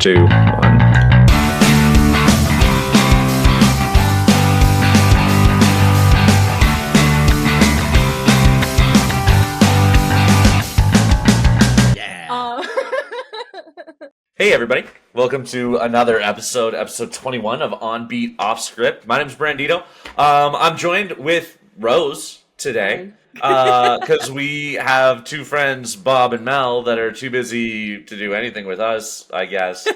2, 1. Hey everybody, welcome to another episode 21 of On Beat Off Script. My name's Brandito. I'm joined with Rose today because we have two friends, Bob and Mel, that are too busy to do anything with us, I guess.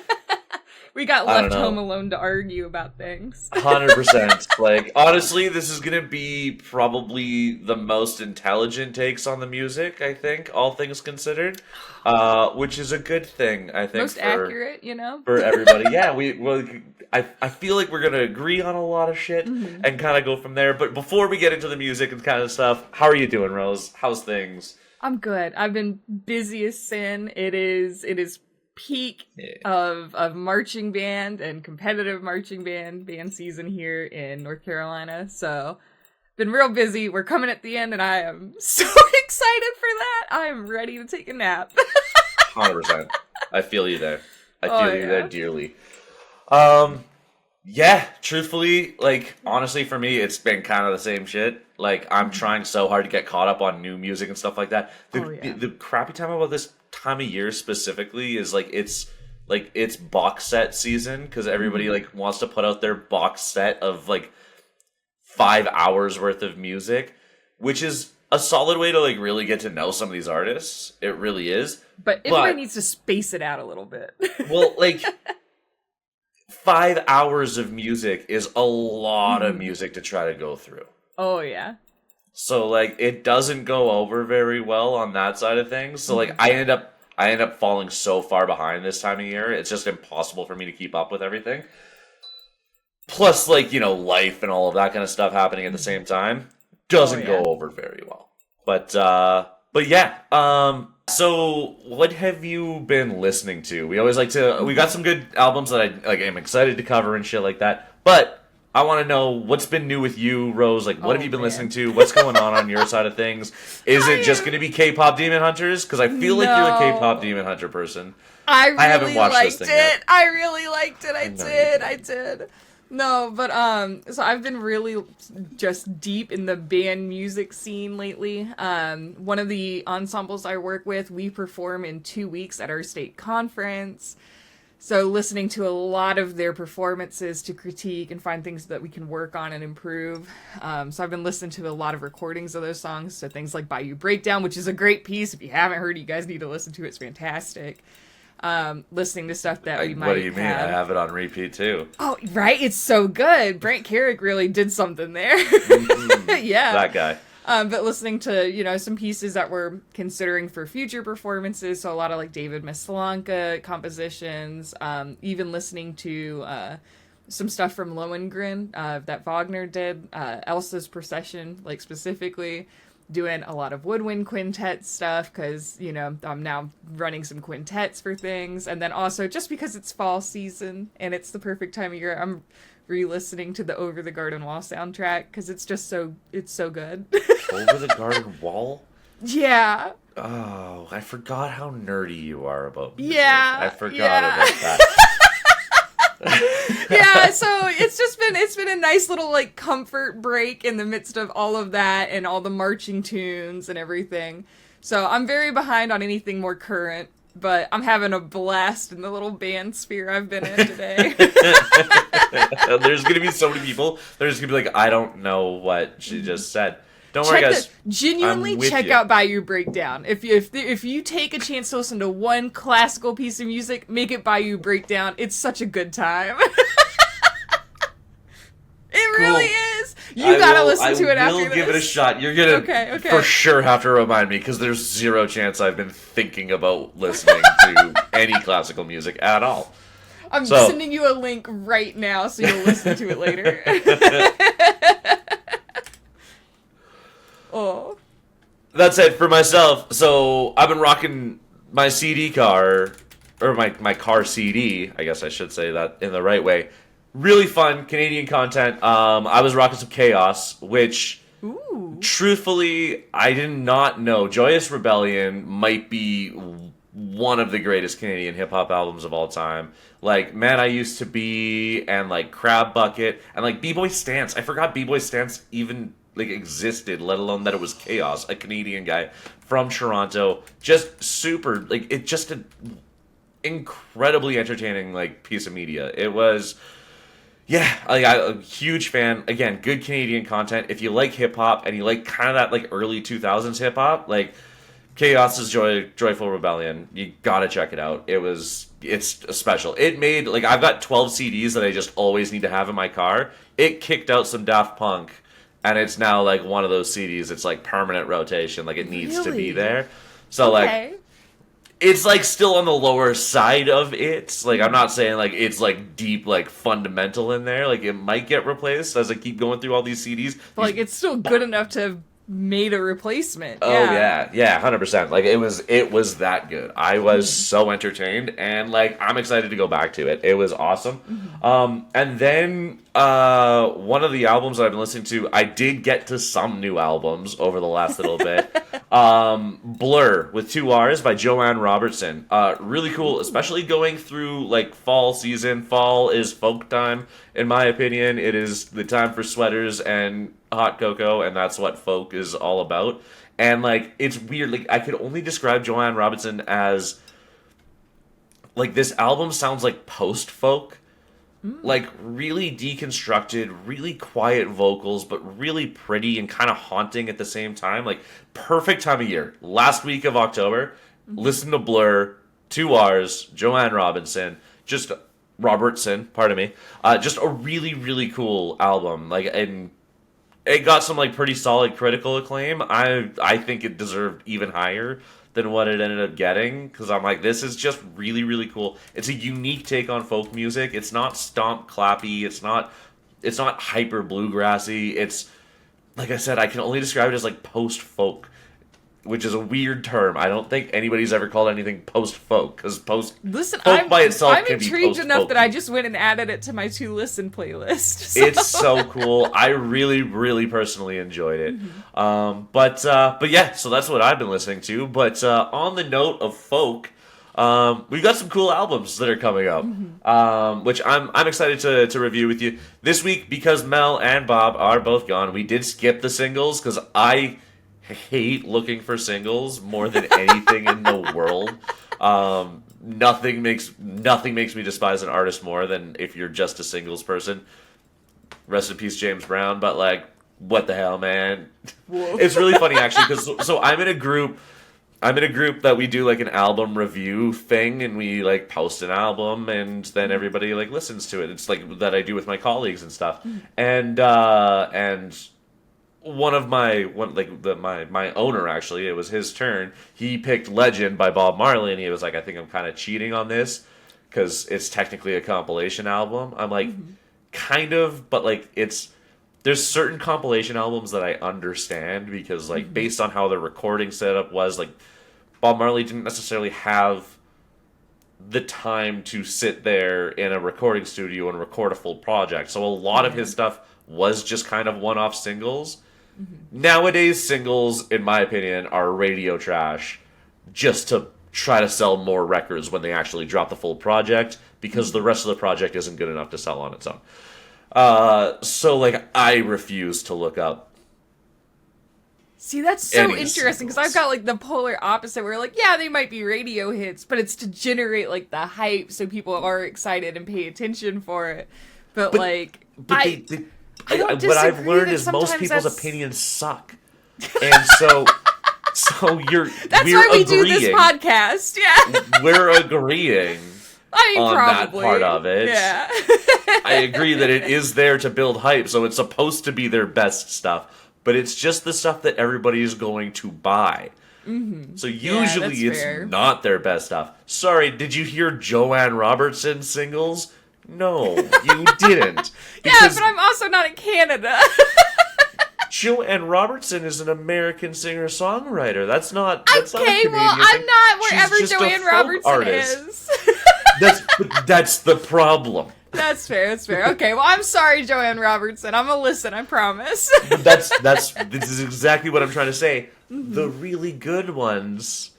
We got left home alone to argue about things. 100%. Like, honestly, this is going to be probably the most intelligent takes on the music, I think, all things considered. Which is a good thing, I think. Most accurate, you know? For everybody. Yeah, I feel like we're going to agree on a lot of shit and kind of go from there. But before we get into the music and kind of stuff, how are you doing, Rose? How's things? I'm good. I've been busy as sin. It is peak of marching band and competitive marching band season here in North Carolina. So, been real busy. We're coming at the end and I am so excited for that. I am ready to take a nap. 100%. I feel you there. I feel you there dearly. Yeah, truthfully, like, honestly, for me, it's been kind of the same shit. Like, I'm trying so hard to get caught up on new music and stuff like that. The crappy time about this time of year specifically is, like, it's box set season, because everybody, like, wants to put out their box set of, like, 5 hours worth of music, which is a solid way to, like, really get to know some of these artists. It really is. But everybody needs to space it out a little bit. Well, like... 5 hours of music is a lot of music to try to go through. Oh, yeah. So, like, it doesn't go over very well on that side of things. So, like, I end up falling so far behind this time of year. It's just impossible for me to keep up with everything. Plus, like, you know, life and all of that kind of stuff happening at the same time doesn't go over very well. But yeah. So, what have you been listening to? We always like to... We got some good albums that I'm excited to cover and shit like that. But I want to know what's been new with you, Rose. Like, what have you been listening to? What's going on your side of things? Is it just going to be K-pop Demon Hunters? Because I feel like you're a K-pop Demon Hunter person. I haven't watched this thing yet. I really liked it. I did. No, but, so I've been really just deep in the band music scene lately. One of the ensembles I work with, we perform in 2 weeks at our state conference. So listening to a lot of their performances to critique and find things that we can work on and improve. So I've been listening to a lot of recordings of those songs. So things like Bayou Breakdown, which is a great piece. If you haven't heard it, you guys need to listen to it. It's fantastic. Listening to stuff that we might have. What do you mean? I have it on repeat too. Oh, right? It's so good. Brent Carrick really did something there. Yeah. That guy. But listening to, you know, some pieces that we're considering for future performances, so a lot of, like, David Maslanka compositions, even listening to some stuff from Lohengrin that Wagner did, Elsa's Procession, like, specifically. Doing a lot of woodwind quintet stuff because, you know, I'm now running some quintets for things. And then also, just because it's fall season and it's the perfect time of year, I'm re-listening to the Over the Garden Wall soundtrack because it's so good. Over the Garden Wall? Yeah. Oh, I forgot how nerdy you are about music. Yeah. I forgot about that. Yeah, so it's been a nice little, like, comfort break in the midst of all of that and all the marching tunes and everything. So I'm very behind on anything more current, but I'm having a blast in the little band sphere I've been in today. There's gonna be so many people. They're just gonna be like, I don't know what she just said. Don't worry, guys. Genuinely check out Bayou Breakdown. If you take a chance to listen to one classical piece of music, make it Bayou Breakdown. It's such a good time. It really is. You gotta listen to it after this. I will give it a shot. You're gonna for sure have to remind me, because there's zero chance I've been thinking about listening to any classical music at all. I'm sending you a link right now so you'll listen to it later. Oh. That's it for myself. So I've been rocking my CD car, or my car CD, I guess I should say that in the right way. Really fun Canadian content. I was rocking some Chaos, which truthfully I did not know. Joyous Rebellion might be one of the greatest Canadian hip hop albums of all time. Like Man I Used to Be and like Crab Bucket and like B-Boy Stance. I forgot B-Boy Stance even like existed, let alone that it was Chaos, a Canadian guy from Toronto. Just super like it just an incredibly entertaining like piece of media. It was I'm a huge fan. Again, good Canadian content. If you like hip hop and you like kind of that like early 2000s hip hop, like Chaos's Joyful Rebellion, you gotta check it out. It's special. It made like I've got 12 CDs that I just always need to have in my car. It kicked out some Daft Punk, and it's now like one of those CDs. It's like permanent rotation. Like it needs to be there. So like. It's, like, still on the lower side of it. Like, I'm not saying, like, it's, like, deep, like, fundamental in there. Like, it might get replaced as I keep going through all these CDs. But, like, it's still good enough to have made a replacement. Oh, yeah, 100%. Like, it was that good. I was so entertained, and, like, I'm excited to go back to it. It was awesome. And then, one of the albums that I've been listening to, I did get to some new albums over the last little bit. Blur with 2 R's by Joanne Robertson. Really cool, especially going through like fall season. Fall is folk time, in my opinion. It is the time for sweaters and hot cocoa, and that's what folk is all about. And like, it's weird. Like, I could only describe Joanne Robertson as like this album sounds like post folk. Like, really deconstructed, really quiet vocals, but really pretty and kind of haunting at the same time. Like, perfect time of year. Last week of October, listen to Blur, 2 R's, Joanne Robertson, just a really, really cool album. Like, and it got some, like, pretty solid critical acclaim. I think it deserved even higher than what it ended up getting, because I'm like, this is just really, really cool. It's a unique take on folk music. It's not stomp clappy. It's not hyper bluegrassy. It's, like I said, I can only describe it as like post folk, which is a weird term. I don't think anybody's ever called anything post folk, because folk by itself I'm can be intrigued enough post-folk. that I just went and added it to my to listen playlist. So. It's so cool. I really, really personally enjoyed it. But yeah, so that's what I've been listening to. But on the note of folk, we've got some cool albums that are coming up, which I'm excited to review with you this week, because Mel and Bob are both gone. We did skip the singles because I hate looking for singles more than anything in the world. Nothing makes me despise an artist more than if you're just a singles person. Rest in peace, James Brown. But like, what the hell, man? Whoa. It's really funny actually, because so I'm in a group that we do like an album review thing, and we like post an album, and then everybody like listens to it. It's like that I do with my colleagues and stuff, and my owner, actually, it was his turn. He picked Legend by Bob Marley, and he was like, I think I'm kind of cheating on this because it's technically a compilation album. I'm like, kind of, but like there's certain compilation albums that I understand because like based on how the recording setup was, like Bob Marley didn't necessarily have the time to sit there in a recording studio and record a full project. So a lot of his stuff was just kind of one-off singles. Nowadays, singles, in my opinion, are radio trash just to try to sell more records when they actually drop the full project, because the rest of the project isn't good enough to sell on its own. So, like, I refuse to look up. See, that's so interesting, because I've got, like, the polar opposite, where, like, yeah, they might be radio hits, but it's to generate, like, the hype so people are excited and pay attention for it. But what I've learned is most people's opinions suck. And so we're why we do this podcast, yeah. We're agreeing on probably. that part of it. Yeah. I agree that it is there to build hype, so it's supposed to be their best stuff, but it's just the stuff that everybody is going to buy. So usually it's not their best stuff. Sorry, did you hear Joanne Robertson singles? No, you didn't. Yeah, but I'm also not in Canada. Joanne Robertson is an American singer-songwriter. That's not well, I'm not wherever Joanne Robertson is. That's the problem. That's fair. Okay, well, I'm sorry, Joanne Robertson. I'm gonna listen, I promise. This is exactly what I'm trying to say. The really good ones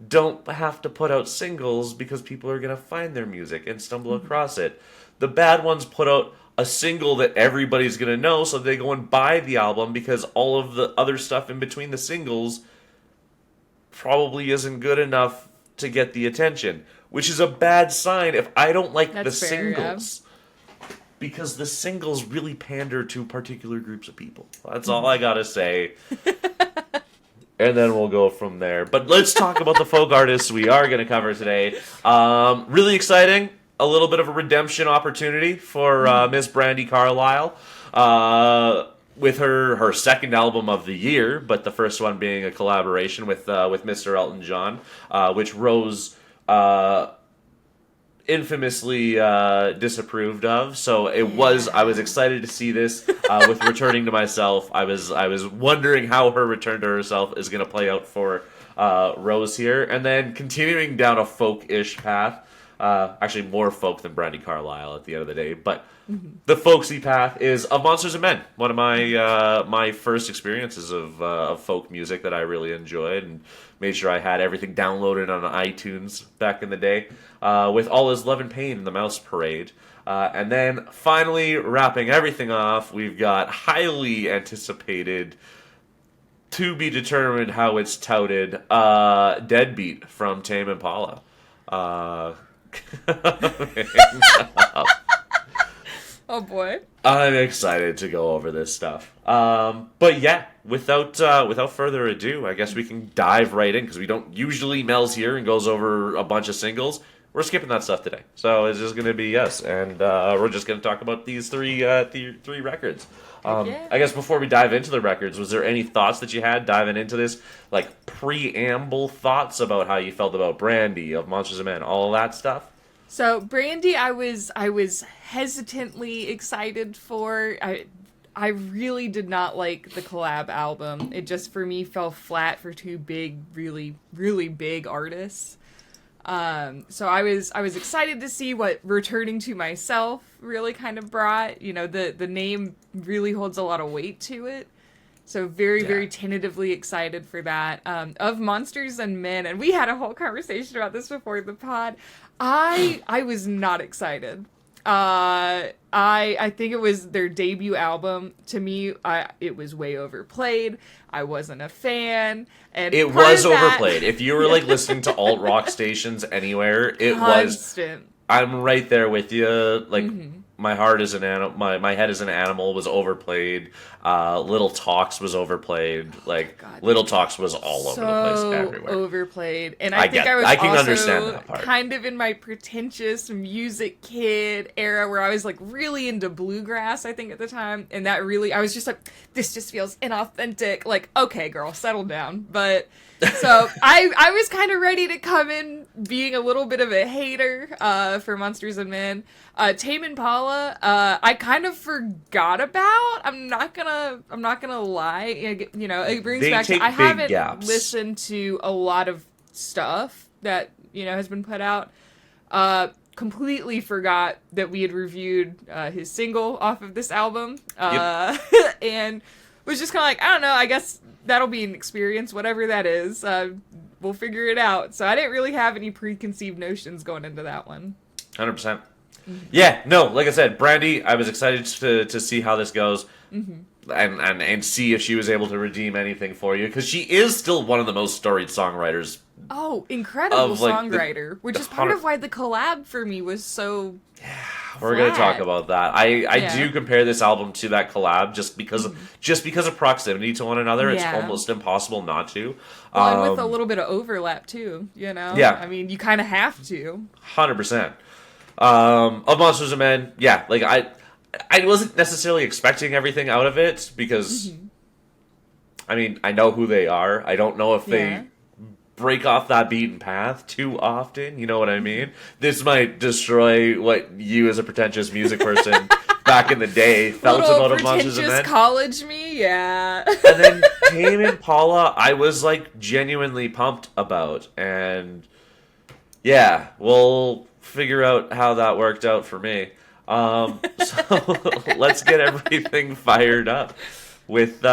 don't have to put out singles because people are going to find their music and stumble across it. The bad ones put out a single that everybody's going to know, so they go and buy the album because all of the other stuff in between the singles probably isn't good enough to get the attention, which is a bad sign if I don't like the singles. Because the singles really pander to particular groups of people. That's all I gotta say. And then we'll go from there. But let's talk about the folk artists we are going to cover today. Really exciting. A little bit of a redemption opportunity for Miss Brandi Carlile. With her second album of the year, but the first one being a collaboration with Mr. Elton John, which Rose infamously disapproved of. So I was excited to see this with Returning to Myself. I was wondering how her return to herself is going to play out for Rose here, and then continuing down a folk-ish path. Actually, more folk than Brandi Carlile at the end of the day, but the folksy path is Of Monsters and Men. One of my first experiences of folk music that I really enjoyed, and made sure I had everything downloaded on iTunes back in the day, with All Is Love and Pain and The Mouse Parade. And then finally wrapping everything off, we've got highly anticipated, to be determined how it's touted, Deadbeat from Tame Impala. Oh boy. I'm excited to go over this stuff. But yeah, without further ado, I guess we can dive right in, because we don't usually Mel's here and goes over a bunch of singles. We're skipping that stuff today. So it's just going to be us, and we're just going to talk about these three records. I guess before we dive into the records, was there any thoughts that you had diving into this, like preamble thoughts about how you felt about Brandi, Of Monsters and Men, all of that stuff? So Brandi, I was hesitantly excited for. I really did not like the collab album. It just, for me, fell flat for two big, really, really big artists. So I was excited to see what Returning to Myself really kind of brought. You know, the name really holds a lot of weight to it. So very tentatively excited for that. Of Monsters and Men, and we had a whole conversation about this before the pod. I was not excited. I think it was their debut album. To me, it was way overplayed. I wasn't a fan, and it was overplayed. If you were like listening to alt rock stations anywhere, it constant. I'm right there with you. Like my heart is an animal. My head is an animal was overplayed. Little Talks was overplayed. Like Little Talks was all over the place, everywhere. Overplayed, and I think I was can also understand that part. Kind of in my pretentious music kid era where I was like really into bluegrass. I think at the time, and that really I was just like, this just feels inauthentic. Like, okay, girl, settle down. But so I was kind of ready to come in being a little bit of a hater for Monsters and Men. Tame Impala, I kind of forgot about. I'm not gonna lie. You know, it brings back. I haven't listened to a lot of stuff that has been put out. Completely forgot that we had reviewed his single off of this album, and was just kind of like, I don't know. I guess that'll be an experience, whatever that is. We'll figure it out. So I didn't really have any preconceived notions going into that one. 100%. Yeah, no, like I said, Brandi, I was excited to see how this goes, and see if she was able to redeem anything for you, because she is still one of the most storied songwriters. Oh, incredible songwriter, which is part of why the collab for me was so. Yeah, we're gonna talk about that. I do compare this album to that collab just because of proximity to one another. It's almost impossible not to. Well, and with a little bit of overlap too, Yeah, I mean, you kind of have to. 100%. Of Monsters and Men, yeah, like I wasn't necessarily expecting everything out of it, because I mean, I know who they are. I don't know if they break off that beaten path too often, you know what I mean? This might destroy what you as a pretentious music person back in the day felt about Of Monsters and Men. College me, yeah. And then Tame Impala, I was like genuinely pumped about, and yeah, we'll figure out how that worked out for me. So let's get everything fired up with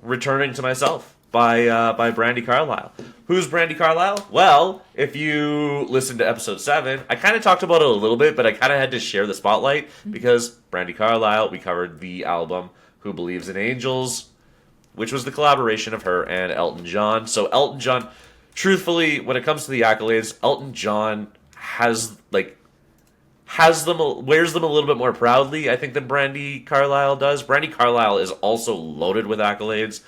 Returning to Myself by Brandi Carlile. Who's Brandi Carlile? Well, if you listen to episode 7, I kind of talked about it a little bit, but I kind of had to share the spotlight because Brandi Carlile, we covered the album Who Believes in Angels, which was the collaboration of her and Elton John. So Elton John, truthfully, when it comes to the accolades, Elton John wears them a little bit more proudly, I think, than Brandi Carlile does. Brandi Carlile is also loaded with accolades,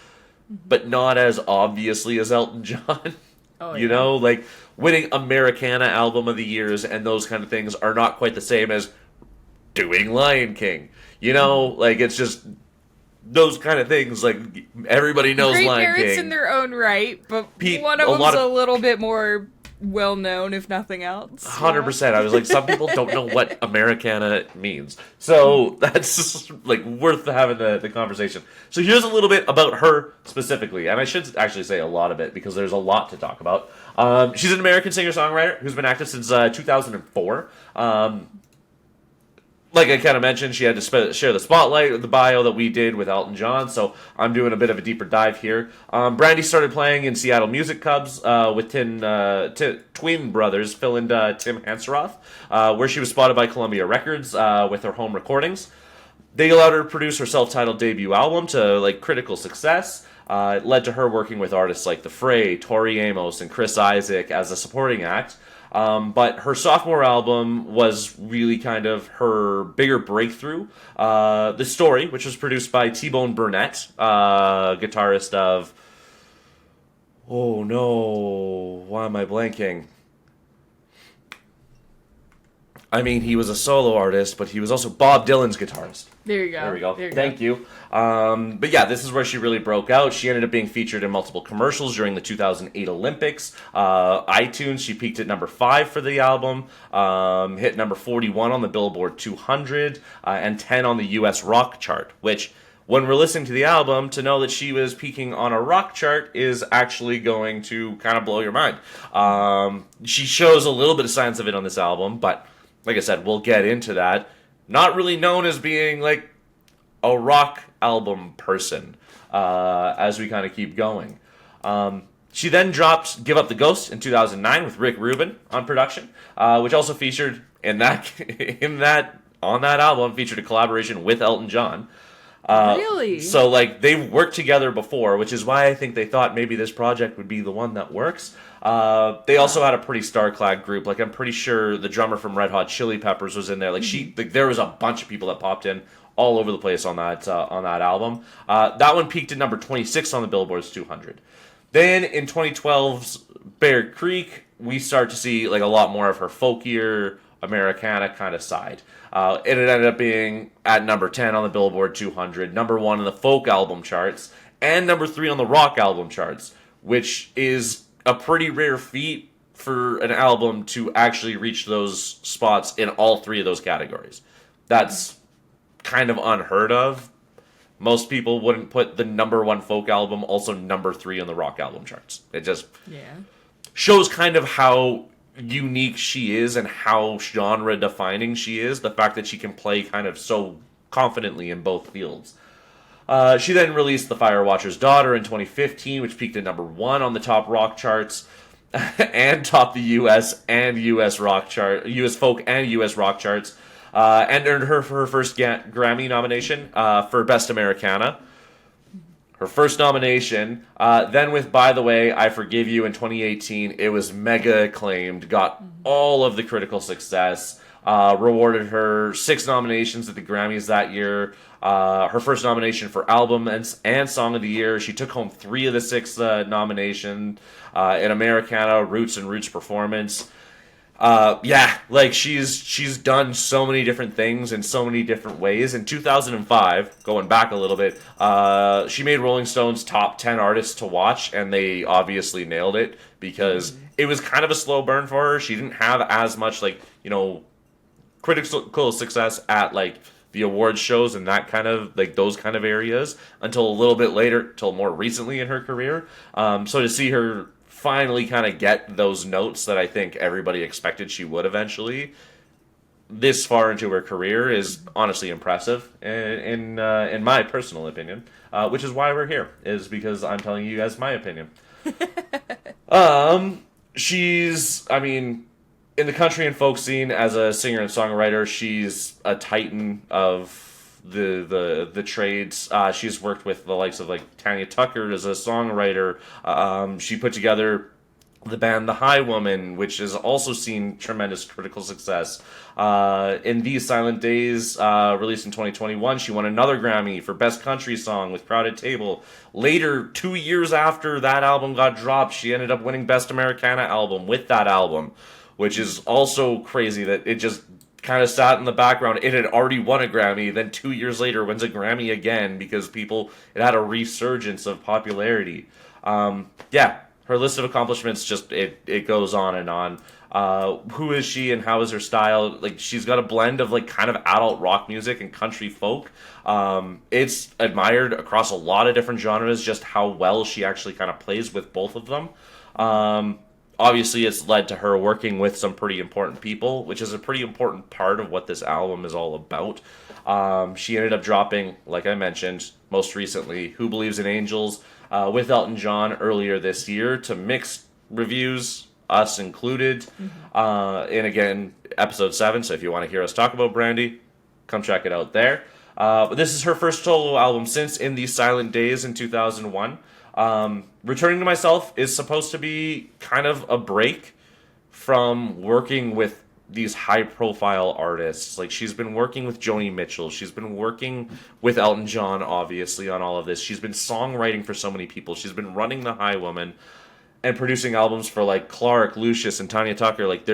but not as obviously as Elton John. Oh, You know, like winning Americana Album of the Years and those kind of things are not quite the same as doing Lion King. You know, like it's just those kind of things. Like everybody knows Great Lion merits King. in their own right, but one of them's a little bit more well known, if nothing else. 100%. I was like, some people don't know what Americana means. So that's like worth having the conversation. So here's a little bit about her specifically. And I should actually say a lot of it because there's a lot to talk about. She's an American singer-songwriter who's been active since 2004. Like I kind of mentioned, she had to share the spotlight with the bio that we did with Elton John, so I'm doing a bit of a deeper dive here. Brandi started playing in Seattle Music Clubs with twin brothers, Phil and Tim Hanseroth, where she was spotted by Columbia Records with her home recordings. They allowed her to produce her self-titled debut album to critical success. It led to her working with artists like The Fray, Tori Amos, and Chris Isaak as a supporting act. But her sophomore album was really kind of her bigger breakthrough. The Story, which was produced by T-Bone Burnett, guitarist of... Oh no, why am I blanking? I mean, he was a solo artist, but he was also Bob Dylan's guitarist. There you go. There we go. Thank you. But yeah, this is where she really broke out. She ended up being featured in multiple commercials during the 2008 Olympics. iTunes, she peaked at number 5 for the album, hit number 41 on the Billboard 200, and 10 on the U.S. rock chart, which, when we're listening to the album, to know that she was peaking on a rock chart is actually going to kind of blow your mind. She shows a little bit of signs of it on this album, but like I said, we'll get into that. Not really known as being like a rock album person as we kind of keep going. She then dropped Give Up the Ghost in 2009 with Rick Rubin on production, which also featured on that album featured a collaboration with Elton John. Really? So they've worked together before, which is why I think they thought maybe this project would be the one that works. They also had a pretty star-clad group. I'm pretty sure the drummer from Red Hot Chili Peppers was in there. There was a bunch of people that popped in all over the place on that album. That one peaked at number 26 on the Billboard's 200. Then in 2012's Bear Creek, we start to see a lot more of her folkier Americana kind of side. It ended up being at number 10 on the Billboard 200, number 1 in the folk album charts, and number 3 on the rock album charts, which is a pretty rare feat for an album to actually reach those spots in all 3 of those categories. That's kind of unheard of. Most people wouldn't put the number 1 folk album also number 3 on the rock album charts. It just shows kind of how unique she is and how genre defining she is, the fact that she can play kind of so confidently in both fields. She then released The Firewatcher's Daughter in 2015, which peaked at number 1 on the top rock charts and topped the US and US rock chart, US folk and US rock charts, and earned her first Grammy nomination for Best Americana. Her first nomination. Then with By the Way, I Forgive You in 2018, it was mega acclaimed, got all of the critical success, rewarded her 6 nominations at the Grammys that year. Her first nomination for Album and Song of the Year. She took home 3 of the 6 nominations in Americana, Roots, and Roots Performance. She's done so many different things in so many different ways. In 2005, going back a little bit, she made Rolling Stone's top 10 artists to watch, and they obviously nailed it because it was kind of a slow burn for her. She didn't have as much critical success at the awards shows and that kind of those kind of areas until a little bit later, till more recently in her career. So to see her finally kind of get those notes that I think everybody expected she would eventually, this far into her career is honestly impressive in my personal opinion, which is why we're here, is because I'm telling you guys my opinion. She's, I mean, in the country and folk scene as a singer and songwriter, she's a titan of the trades. She's worked with the likes of like Tanya Tucker as a songwriter. She put together the band The High Woman, which has also seen tremendous critical success. In These Silent Days, released in 2021, she won another Grammy for Best Country Song with Crowded Table. Later, 2 years after that album got dropped, she ended up winning Best Americana Album with that album, which is also crazy that it just kind of sat in the background. It had already won a Grammy, then 2 years later wins a Grammy again because it had a resurgence of popularity. Yeah, her list of accomplishments just it goes on and on. Who is she and how is her style? Like, she's got a blend of like kind of adult rock music and country folk. It's admired across a lot of different genres just how well she actually kind of plays with both of them. Obviously, it's led to her working with some pretty important people, which is a pretty important part of what this album is all about. She ended up dropping, like I mentioned, most recently, Who Believes in Angels, with Elton John earlier this year to mixed reviews, us included. And again, episode 7, so if you want to hear us talk about Brandy, come check it out there. But this is her first solo album since In These Silent Days in 2001. Returning to Myself is supposed to be kind of a break from working with these high-profile artists. Like, she's been working with Joni Mitchell. She's been working with Elton John, obviously, on all of this. She's been songwriting for so many people. She's been running The High Woman and producing albums for, like, Clark, Lucius, and Tanya Tucker. Like,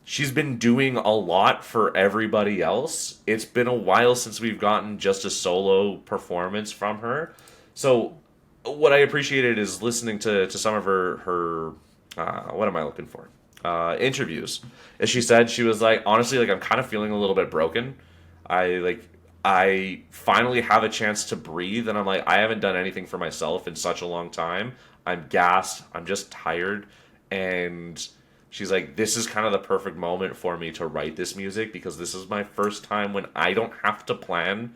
she's been doing a lot for everybody else. It's been a while since we've gotten just a solo performance from her. So what I appreciated is listening to some of her what am I looking for? Interviews. As she said, she was like, honestly, like, I'm kind of feeling a little bit broken. I finally have a chance to breathe, and I'm like, I haven't done anything for myself in such a long time. I'm gassed. I'm just tired. And she's like, this is kind of the perfect moment for me to write this music, because this is my first time when I don't have to plan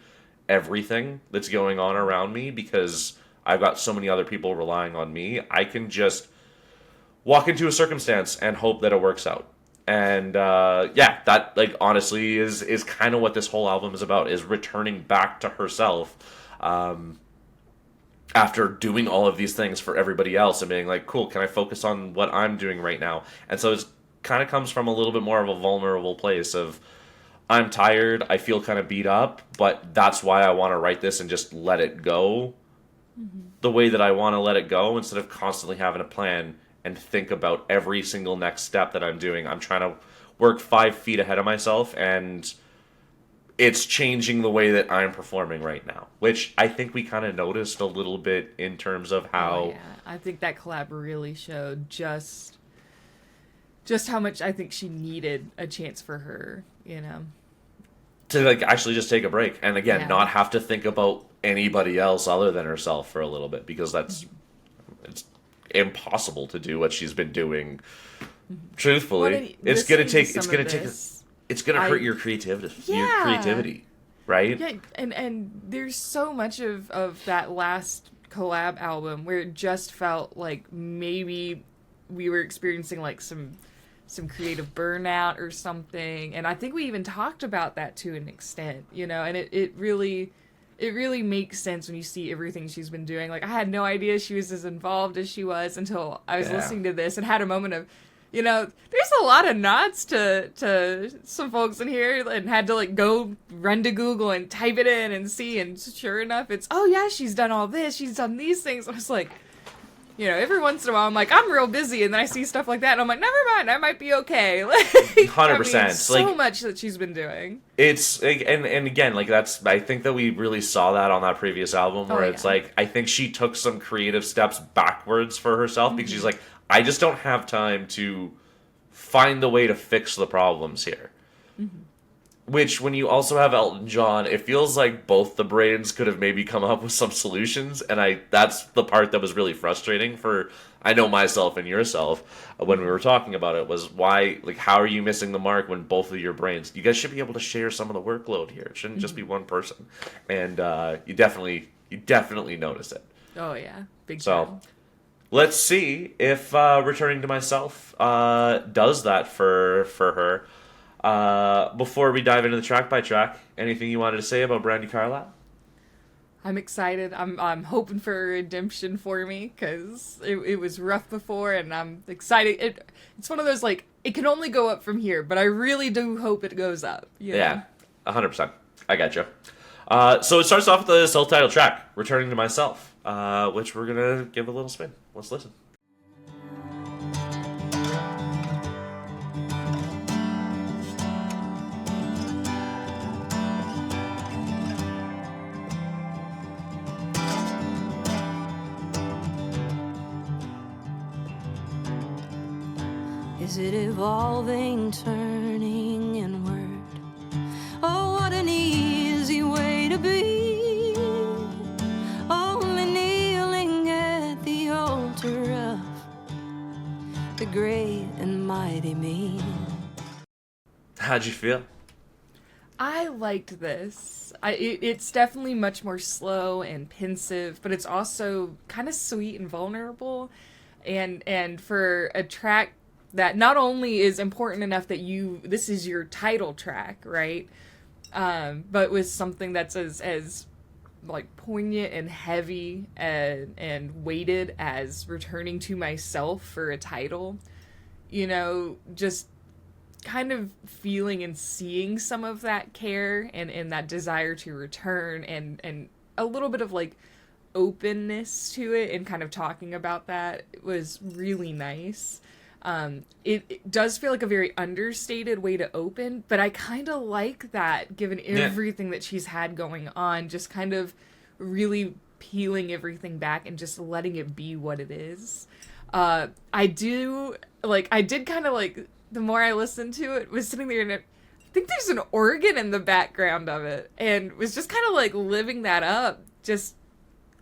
everything that's going on around me, because I've got so many other people relying on me. I can just walk into a circumstance and hope that it works out. And yeah, that, like, honestly is kind of what this whole album is about, is returning back to herself after doing all of these things for everybody else and being like, cool, can I focus on what I'm doing right now? And so it kind of comes from a little bit more of a vulnerable place of, I'm tired, I feel kind of beat up, but that's why I want to write this and just let it go the way that I want to let it go, instead of constantly having a plan and think about every single next step that I'm doing. I'm trying to work 5 feet ahead of myself, and it's changing the way that I'm performing right now, which I think we kind of noticed a little bit in terms of how... Oh, yeah. I think that collab really showed just how much I think she needed a chance for her, you know? To, like, actually just take a break. And again, not have to think about anybody else other than herself for a little bit, because it's impossible to do what she's been doing. Truthfully, it's gonna hurt your creativity, right? Yeah, and there's so much of that last collab album where it just felt like maybe we were experiencing like some creative burnout or something, and I think we even talked about that to an extent, you know, and it really makes sense when you see everything she's been doing. Like, I had no idea she was as involved as she was until I was listening to this and had a moment of, you know, there's a lot of nods to some folks in here, and had to like go run to Google and type it in and see, and sure enough, it's, oh yeah, she's done all this, she's done these things. I was like, you know, every once in a while I'm like, I'm real busy, and then I see stuff like that and I'm like, never mind, I might be okay. Like, 100%. I mean, so much that she's been doing. It's, and again, like, that's, I think that we really saw that on that previous album, where it's like, I think she took some creative steps backwards for herself, because she's like, I just don't have time to find the way to fix the problems here. which when you also have Elton John, it feels like both the brains could have maybe come up with some solutions, and that's the part that was really frustrating for I know myself and yourself when we were talking about it was why like how are you missing the mark when both of your brains you guys should be able to share some of the workload here. It shouldn't just be one person. And you definitely notice it. Oh yeah, big So time. let's see if returning to myself does that for her. Before we dive into the track by track, anything you wanted to say about Brandy Carlisle? I'm excited. I'm hoping for a redemption for me because it was rough before, and I'm excited. It's one of those like it can only go up from here, but I really do hope it goes up. You know? Yeah, 100%. I got you. So it starts off with the self-titled track, "Returning to Myself," which we're gonna give a little spin. Let's listen. Is it evolving, turning inward? Oh, what an easy way to be. Only kneeling at the altar of the great and mighty me. How'd you feel? I liked this. It's definitely much more slow and pensive, but it's also kind of sweet and vulnerable. And for a track that not only is important enough that this is your title track, right? But with something that's as like poignant and heavy and weighted as Returning to Myself for a title, just kind of feeling and seeing some of that care and that desire to return and a little bit of like openness to it and kind of talking about that was really nice. It does feel like a very understated way to open, but I kind of like that given everything that she's had going on, just kind of really peeling everything back and just letting it be what it is. I did kind of like, the more I listened to it, was sitting there and I think there's an organ in the background of it and was just kind of like living that up, just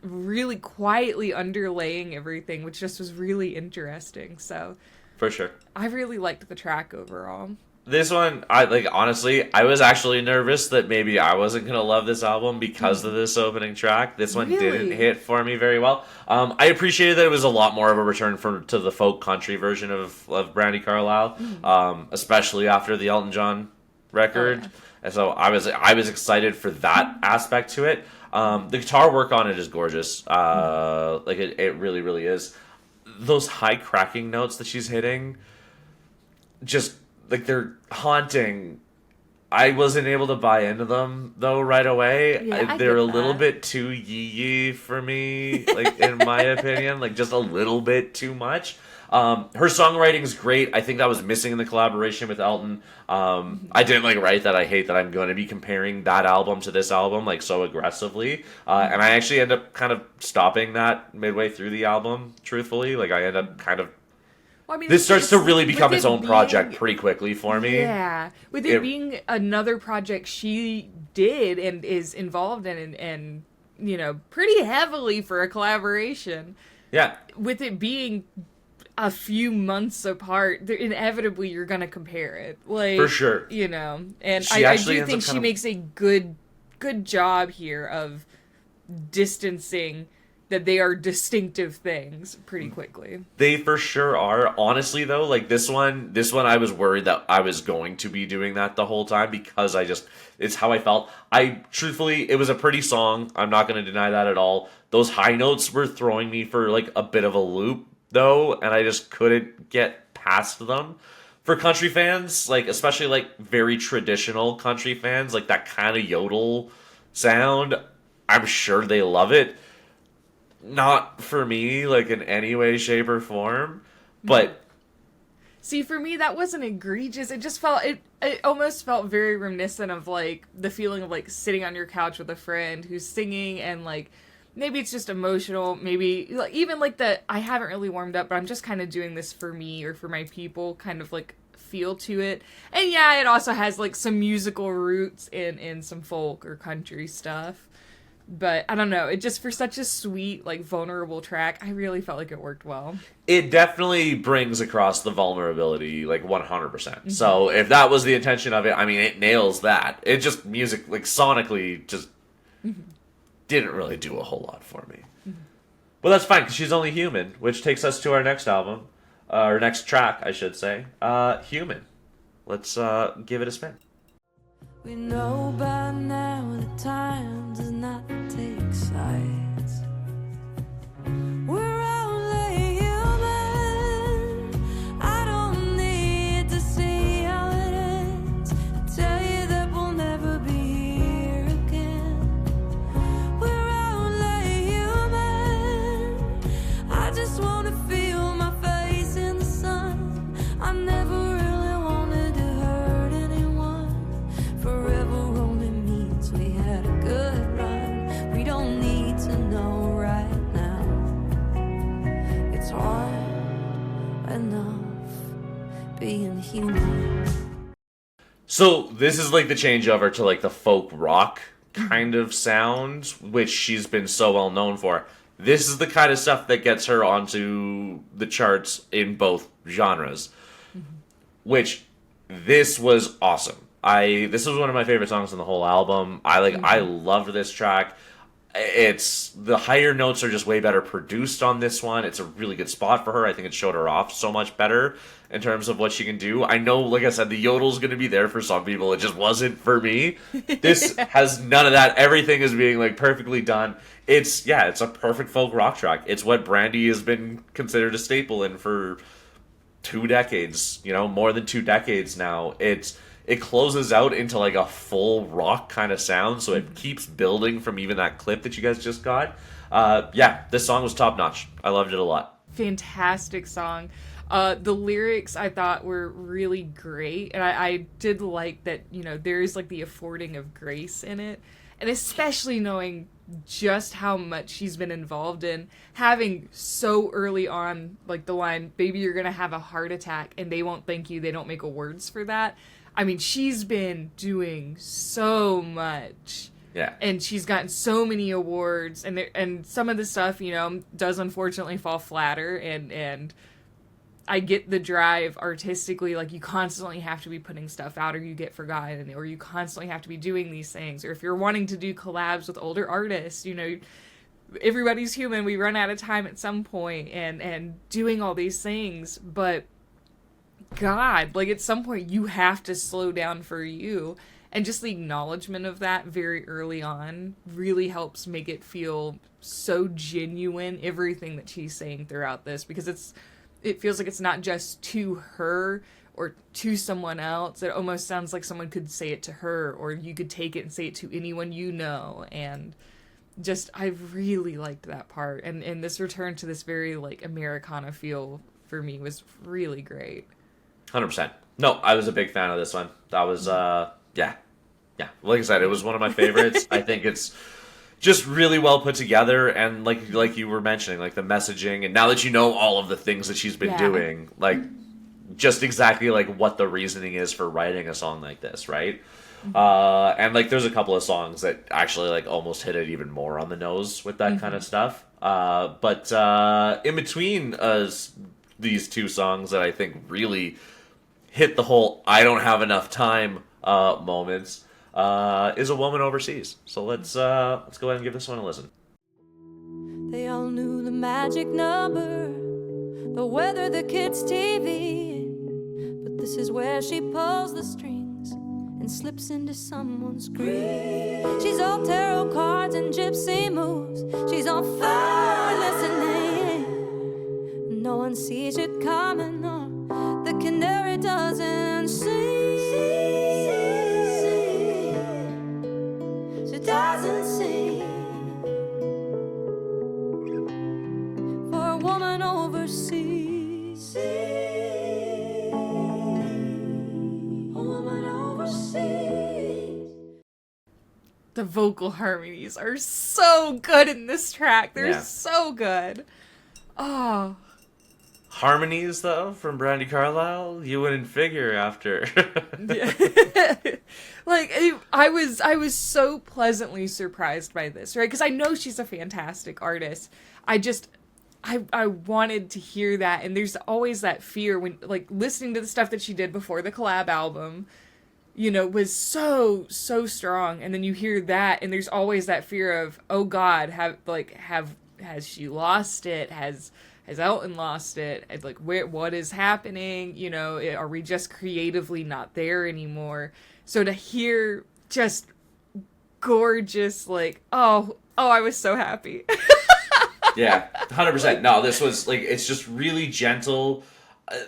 really quietly underlaying everything, which just was really interesting. So For sure. I really liked the track overall. This one, honestly, I was actually nervous that maybe I wasn't going to love this album because of this opening track. This one didn't hit for me very well. I appreciated that it was a lot more of a return to the folk country version of Brandy Carlisle, especially after the Elton John record. Oh, yeah. And so I was excited for that aspect to it. The guitar work on it is gorgeous. It really, really is. Those high cracking notes that she's hitting, just like they're haunting. I wasn't able to buy into them though right away. Yeah, They're a little bit too yee for me, like in my opinion, like just a little bit too much. Her songwriting is great. I think that was missing in the collaboration with Elton. I didn't write that I hate that I'm going to be comparing that album to this album like so aggressively. And I actually end up kind of stopping that midway through the album, truthfully. Like I end up kind of Well, I mean, this starts to really become its own being, project pretty quickly for me. Yeah, with it being another project she did and is involved in, and pretty heavily for a collaboration. Yeah, With it being a few months apart, inevitably you're gonna compare it, like for sure. And She I actually do ends think up she kind of- makes a good job here of distancing that they are distinctive things pretty quickly. They for sure are. Honestly, though, like this one, I was worried that I was going to be doing that the whole time because it's how I felt. Truthfully, it was a pretty song. I'm not going to deny that at all. Those high notes were throwing me for like a bit of a loop, though, and I just couldn't get past them. For country fans, like especially like very traditional country fans, like that kind of yodel sound, I'm sure they love it. Not for me, like in any way, shape, or form. But see, for me, that wasn't egregious. It just felt it almost felt very reminiscent of like the feeling of like sitting on your couch with a friend who's singing, and like maybe it's just emotional. Maybe like, even like the I haven't really warmed up, but I'm just kind of doing this for me or for my people kind of like feel to it. And yeah, it also has like some musical roots in some folk or country stuff. But I don't know, it just, for such a sweet, like, vulnerable track, I really felt like it worked well. It definitely brings across the vulnerability, like, 100%. So if that was the intention of it, I mean, it nails that. It just, music, like, sonically, just didn't really do a whole lot for me. But that's fine, because she's only human, which takes us to our next album, or next track, I should say, Human. Let's give it a spin. We know by now the time does not take sides. We're only human. I don't need to see how it ends. Tell you that we'll never be here again. We're only human. I just want to feel my face in the sun. I never really wanted to hurt anyone. Forever only means we had a good run. We don't need to know right now. It's hard enough being human. So this is like the changeover to like the folk rock kind of sound, which she's been so well known for. This is the kind of stuff that gets her onto the charts in both genres. Which this was awesome. This was one of my favorite songs on the whole album. I loved this track. It's the higher notes are just way better produced on this one. It's a really good spot for her. I think it showed her off so much better in terms of what she can do. I know, like I said, the yodel's going to be there for some people. It just wasn't for me. This has none of that. Everything is being like perfectly done. It's a perfect folk rock track. It's what Brandy has been considered a staple in for 2 decades, more than 2 decades now. It closes out into like a full rock kind of sound, so it keeps building from even that clip that you guys just got. This song was top notch. I loved it a lot. Fantastic song. The lyrics I thought were really great, and I did like that, there is like the affording of grace in it, and especially knowing just how much she's been involved in, having so early on, like the line, "Baby, you're gonna have a heart attack, and they won't thank you, they don't make words for that." I mean, she's been doing so much. Yeah. And she's gotten so many awards, and some of the stuff, does unfortunately fall flatter, and I get the drive artistically, like you constantly have to be putting stuff out or you get forgotten, or you constantly have to be doing these things, or if you're wanting to do collabs with older artists, everybody's human, we run out of time at some point, and doing all these things, but God, like at some point you have to slow down for you, and just the acknowledgement of that very early on really helps make it feel so genuine, everything that she's saying throughout this, because it feels like it's not just to her or to someone else. It almost sounds like someone could say it to her, or you could take it and say it to anyone and just, I really liked that part, and this return to this very like Americana feel for me was really great. 100%. No, I was a big fan of this one. That was, yeah. Like I said, it was one of my favorites. I think it's just really well put together, and like you were mentioning, like the messaging, and now that you know all of the things that she's been doing, like just exactly like what the reasoning is for writing a song like this, right? And like there's a couple of songs that actually like almost hit it even more on the nose with that kind of stuff. But in between these two songs that I think really hit the whole "I don't have enough time" moments is "A Woman Overseas." So let's go ahead and give this one a listen. They all knew the magic number, the weather, the kids' TV, but this is where she pulls the strings and slips into someone's grief. She's all tarot cards and gypsy moves. She's on fire listening. No one sees it coming, or the canary doesn't sing. She doesn't sing. For a woman overseas. A woman overseas. The vocal harmonies are so good in this track. They're so good. Oh. Harmonies, though, from Brandy Carlisle, you wouldn't figure after. Like, I was so pleasantly surprised by this, right? Because I know she's a fantastic artist. I wanted to hear that, and there's always that fear when, like, listening to the stuff that she did before the collab album, was so strong, and then you hear that, and there's always that fear of, oh God, has she lost it? Has Elton lost it? Like, what is happening? Are we just creatively not there anymore? So to hear just gorgeous, like, oh, I was so happy. Yeah, 100%. No, this was, like, it's just really gentle.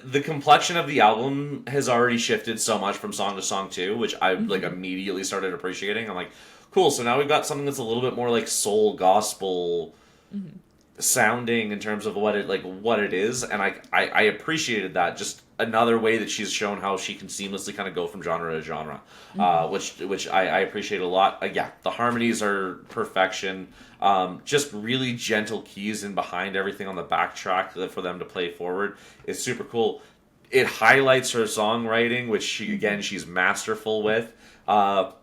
The complexion of the album has already shifted so much from song to song, too, which I, like, immediately started appreciating. I'm like, cool, so now we've got something that's a little bit more, like, soul gospel sounding in terms of what it is, and I appreciated that. Just another way that she's shown how she can seamlessly kind of go from genre to genre, which I appreciate a lot. Yeah, the harmonies are perfection. Just really gentle keys in behind everything on the backtrack for them to play forward is super cool. It highlights her songwriting, which she's masterful with.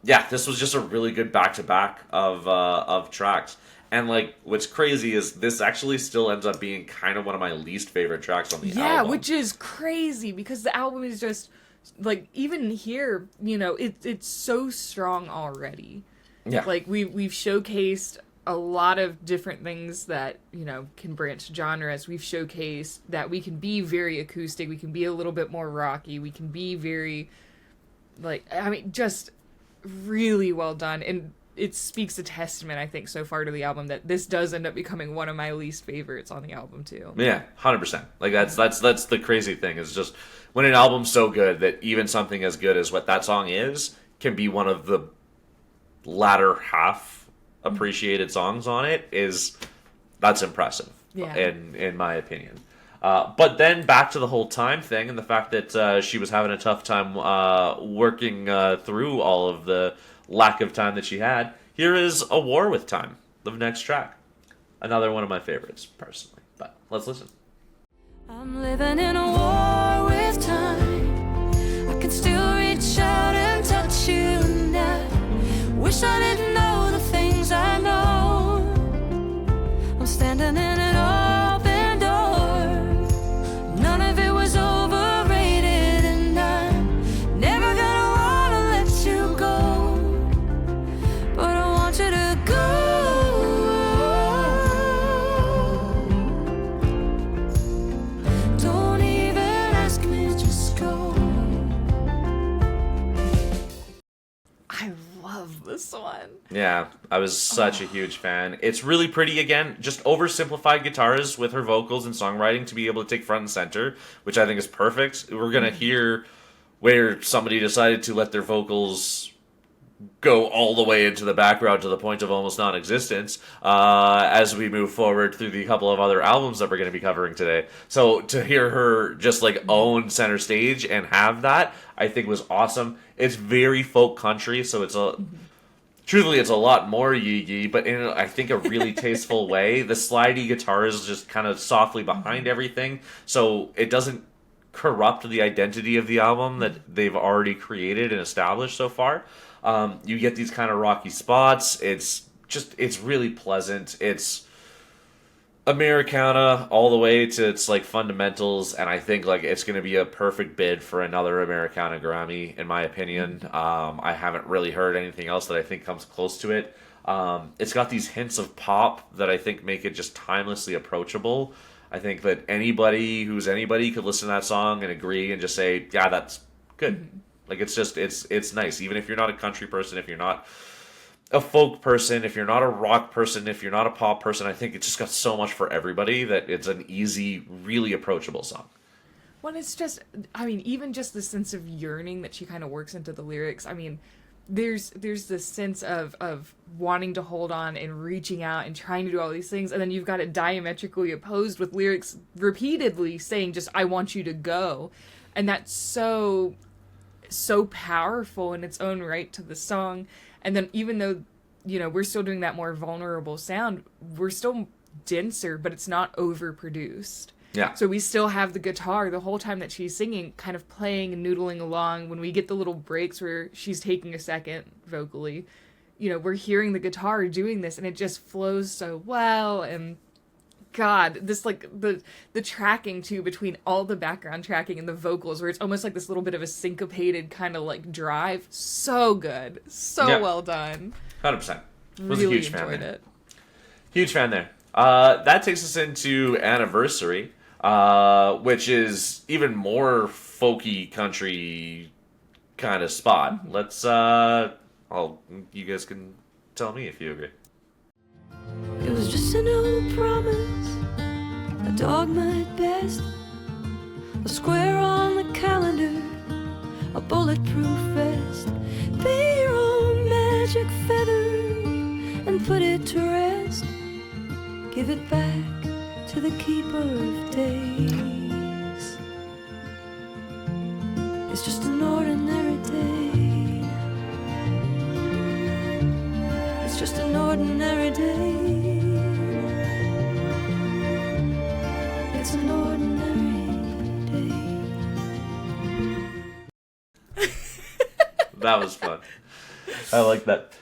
This was just a really good back-to-back of tracks. And, like, what's crazy is this actually still ends up being kind of one of my least favorite tracks on the album. Yeah, which is crazy, because the album is just, like, even here, it's so strong already. Yeah. Like, we've showcased a lot of different things that, can branch genres. We've showcased that we can be very acoustic, we can be a little bit more rocky, we can be very, like, just really well done. And it speaks a testament, I think, so far to the album that this does end up becoming one of my least favorites on the album too. Yeah, 100%. Like, that's the crazy thing, is just when an album's so good that even something as good as what that song is can be one of the latter half appreciated songs on it, that's impressive. Yeah. In my opinion. But then back to the whole time thing and the fact that she was having a tough time working through all of the lack of time that she had. Here is A War with Time, the next track. Another one of my favorites, personally. But let's listen. I'm living in a war with time. I can still reach out and touch you, and I wish I didn't know the things I know. I'm standing in an open door. None of it was overrated, and I'm never gonna wanna let you go. But I want you to go. Don't even ask me, just go. I love this one. Yeah, I was such a huge fan. It's really pretty, again, just oversimplified guitars with her vocals and songwriting to be able to take front and center, which I think is perfect. We're going to hear where somebody decided to let their vocals go all the way into the background to the point of almost non-existence as we move forward through the couple of other albums that we're going to be covering today. So to hear her just, like, own center stage and have that, I think was awesome. It's very folk country, so it's truthfully, it's a lot more Yee, but in, I think, a really tasteful way. The slidey guitar is just kind of softly behind everything, so it doesn't corrupt the identity of the album that they've already created and established so far. You get these kind of rocky spots. It's really pleasant. It's Americana all the way to its, like, fundamentals, and I think, like, it's going to be a perfect bid for another Americana Grammy, in my opinion. I haven't really heard anything else that I think comes close to it. It's got these hints of pop that I think make it just timelessly approachable. I think that anybody could listen to that song and agree and just say, yeah, that's good. Like, it's nice. Even if you're not a country person, if you're not a folk person, if you're not a rock person, if you're not a pop person, I think it's just got so much for everybody that it's an easy, really approachable song. Well, it's just, even just the sense of yearning that she kind of works into the lyrics. There's this sense of wanting to hold on and reaching out and trying to do all these things, and then you've got it diametrically opposed with lyrics repeatedly saying just, I want you to go. And that's so powerful in its own right to the song. And then even though, we're still doing that more vulnerable sound, we're still denser, but it's not overproduced. Yeah. So we still have the guitar the whole time that she's singing, kind of playing and noodling along. When we get the little breaks where she's taking a second vocally, you know, we're hearing the guitar doing this, and it just flows so well. And God, this like the tracking too between all the background tracking and the vocals, where it's almost like this little bit of a syncopated kind of like drive. So good, so well done. 100%. Was Really a huge fan enjoyed there. it. Huge fan there. That takes us into Anniversary, which is even more folky country kind of spot. Let's you guys can tell me if you agree. It was just an old promise, a dogma at best, a square on the calendar, a bulletproof vest. Be your own magic feather and put it to rest. Give it back to the keeper of days. It's just an ordinary day. It's just an ordinary day. It's an ordinary day. That was fun. I like that.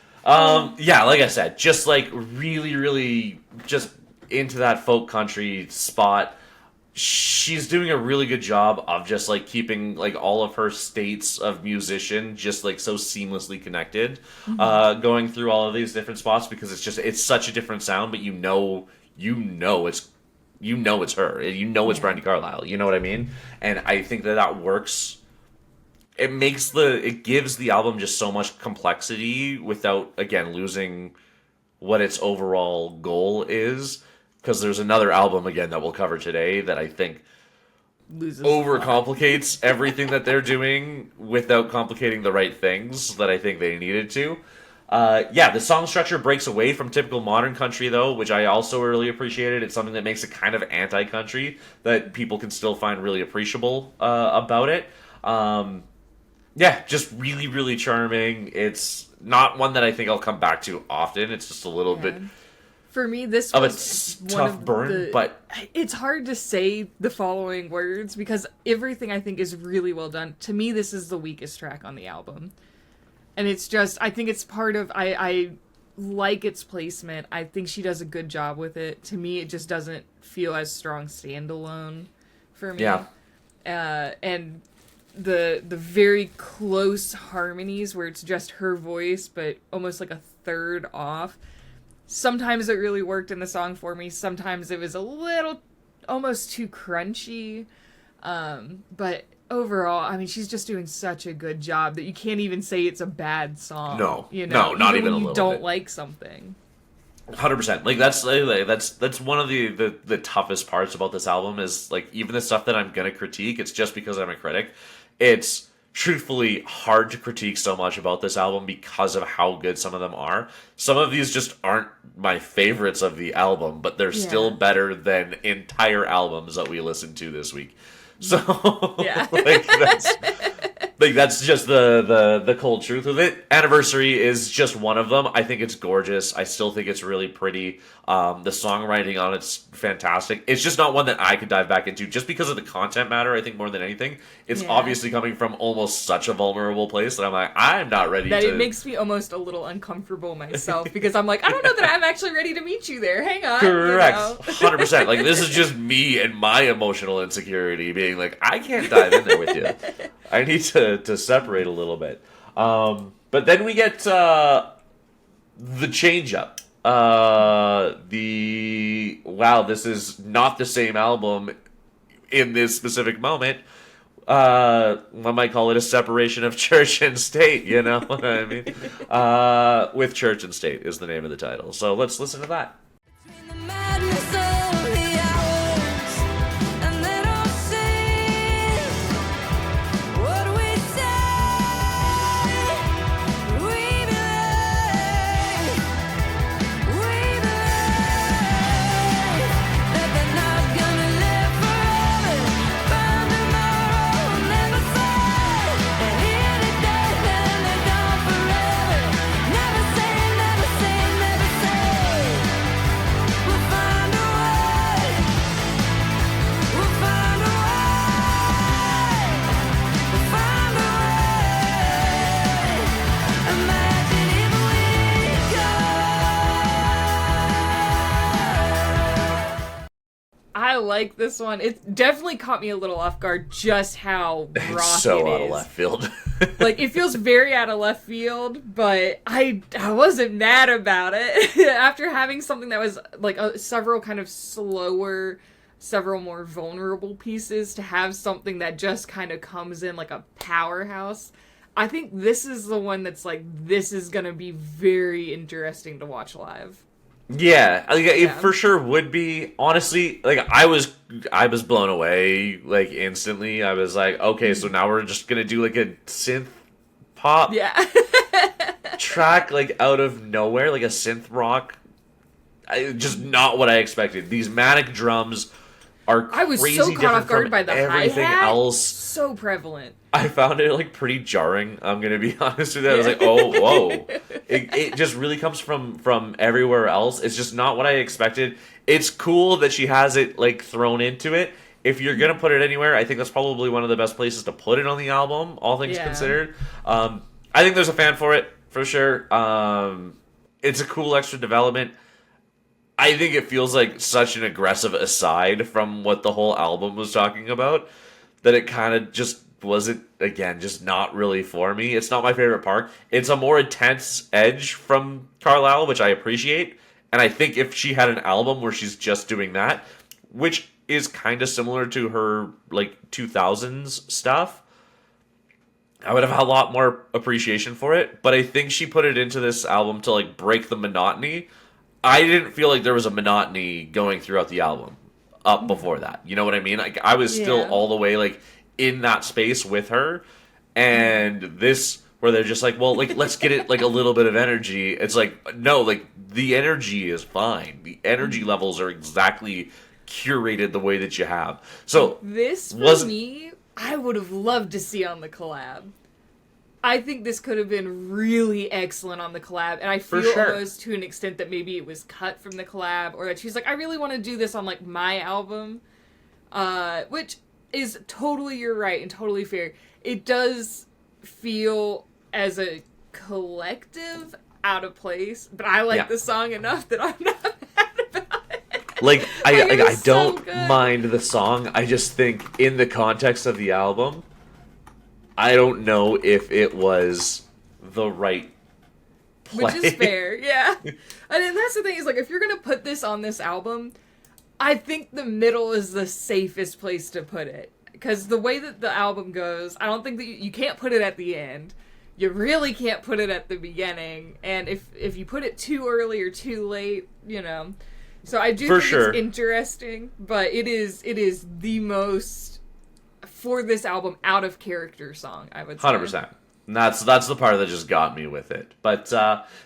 Yeah, like I said, just like really, really just into that folk country spot. She's doing a really good job of just like keeping like all of her states of musician just like so seamlessly connected, going through all of these different spots, because it's such a different sound, but you know it's her, it's Brandi Carlile, you know what I mean? And I think that works. It gives the album just so much complexity without, again, losing what its overall goal is. Because there's another album, again, that we'll cover today that I think overcomplicates everything that they're doing without complicating the right things that I think they needed to. The song structure breaks away from typical modern country, though, which I also really appreciated. It's something that makes it kind of anti-country that people can still find really appreciable about it. Just really, really charming. It's not one that I think I'll come back to often. It's just a little bit... For me, this was a tough burn, but... It's hard to say the following words because everything I think is really well done. To me, this is the weakest track on the album. And it's just... I think it's part of... I like its placement. I think she does a good job with it. To me, it just doesn't feel as strong standalone for me. Yeah. And the very close harmonies where it's just her voice, but almost like a third off... Sometimes it really worked in the song for me. Sometimes it was a little, almost too crunchy. But overall, I mean, she's just doing such a good job that you can't even say it's a bad song. No, you know? not even a when little you don't bit. like something. 100%. Like that's one of the toughest parts about this album is like even the stuff that I'm gonna critique. It's just because I'm a critic. It's truthfully hard to critique so much about this album because of how good some of them are. Some of these just aren't my favorites of the album, but they're still better than entire albums that we listened to this week. So that's just the cold truth of it. Anniversary is just one of them. I think it's gorgeous. I still think it's really pretty. The songwriting on it's fantastic. It's just not one that I could dive back into just because of the content matter, I think, more than anything. It's obviously coming from almost such a vulnerable place that I'm like, I'm not ready to... It makes me almost a little uncomfortable myself because I'm like, I don't know that I'm actually ready to meet you there. Hang on. Correct. You know? 100%. Like, this is just me and my emotional insecurity being like, I can't dive in there with you. I need to separate a little bit. But then we get the change up. This is not the same album in this specific moment. One might call it a separation of church and state, you know what I mean? With Church and State is the name of the title. So let's listen to that. The madness of the hours, and they don't see what we say. We believe that they're not gonna live forever. Find tomorrow, never say. They're here today, then they're gone forever. Never say, never say, never say. like this one. It definitely caught me a little off guard just how rocky It's so it out of is. left field. Like, it feels very out of left field, but I wasn't mad about it. After having something that was, like, several kind of slower, several more vulnerable pieces, to have something that just kind of comes in like a powerhouse, I think this is the one that's like, this is gonna be very interesting to watch live. Yeah, like, it Yeah. for sure would be. Honestly, like I was blown away like instantly. I was like, okay, so now we're just gonna do like a synth pop Yeah. track like out of nowhere, like a synth rock. Just not what I expected. These manic drums are I was crazy so caught off different guard from by the everything hi-hat. else. So prevalent. I found it like pretty jarring. I'm gonna be honest with you. I was like, oh, whoa! It just really comes from everywhere else. It's just not what I expected. It's cool that she has it like thrown into it. If you're gonna put it anywhere, I think that's probably one of the best places to put it on the album. All things Yeah. considered, I think there's a fan for it for sure. It's a cool extra development. I think it feels like such an aggressive aside from what the whole album was talking about that it kind of just wasn't, again, just not really for me. It's not my favorite part. It's a more intense edge from Carlisle, which I appreciate. And I think if she had an album where she's just doing that, which is kind of similar to her like 2000s stuff, I would have had a lot more appreciation for it. But I think she put it into this album to like break the monotony. I didn't feel like there was a monotony going throughout the album up before that. You know what I mean? Like I was still Yeah. all the way like in that space with her, and this where they're just like, well, like let's get it like a little bit of energy. It's like no, like the energy is fine. The energy levels are exactly curated the way that you have. So This, for wasn't- me, I would have loved to see on the collab. I think this could have been really excellent on the collab, and I For feel sure. almost to an extent that maybe it was cut from the collab, or that she's like, I really want to do this on like my album, which is totally, you're right, and totally fair. It does feel as a collective out of place, but I like Yeah. the song enough that I'm not mad about it. like Like, it I was so don't good. mind the song. I just think in the context of the album, I don't know if it was the right play. Which is fair, yeah. And then that's the thing, is like, if you're gonna put this on this album, I think the middle is the safest place to put it. Because the way that the album goes, I don't think that you can't put it at the end. You really can't put it at the beginning. And if you put it too early or too late, you know. So I do For think sure. it's interesting, but it is the most, for this album, out of character song, I would say. 100%. And that's the part that just got me with it. But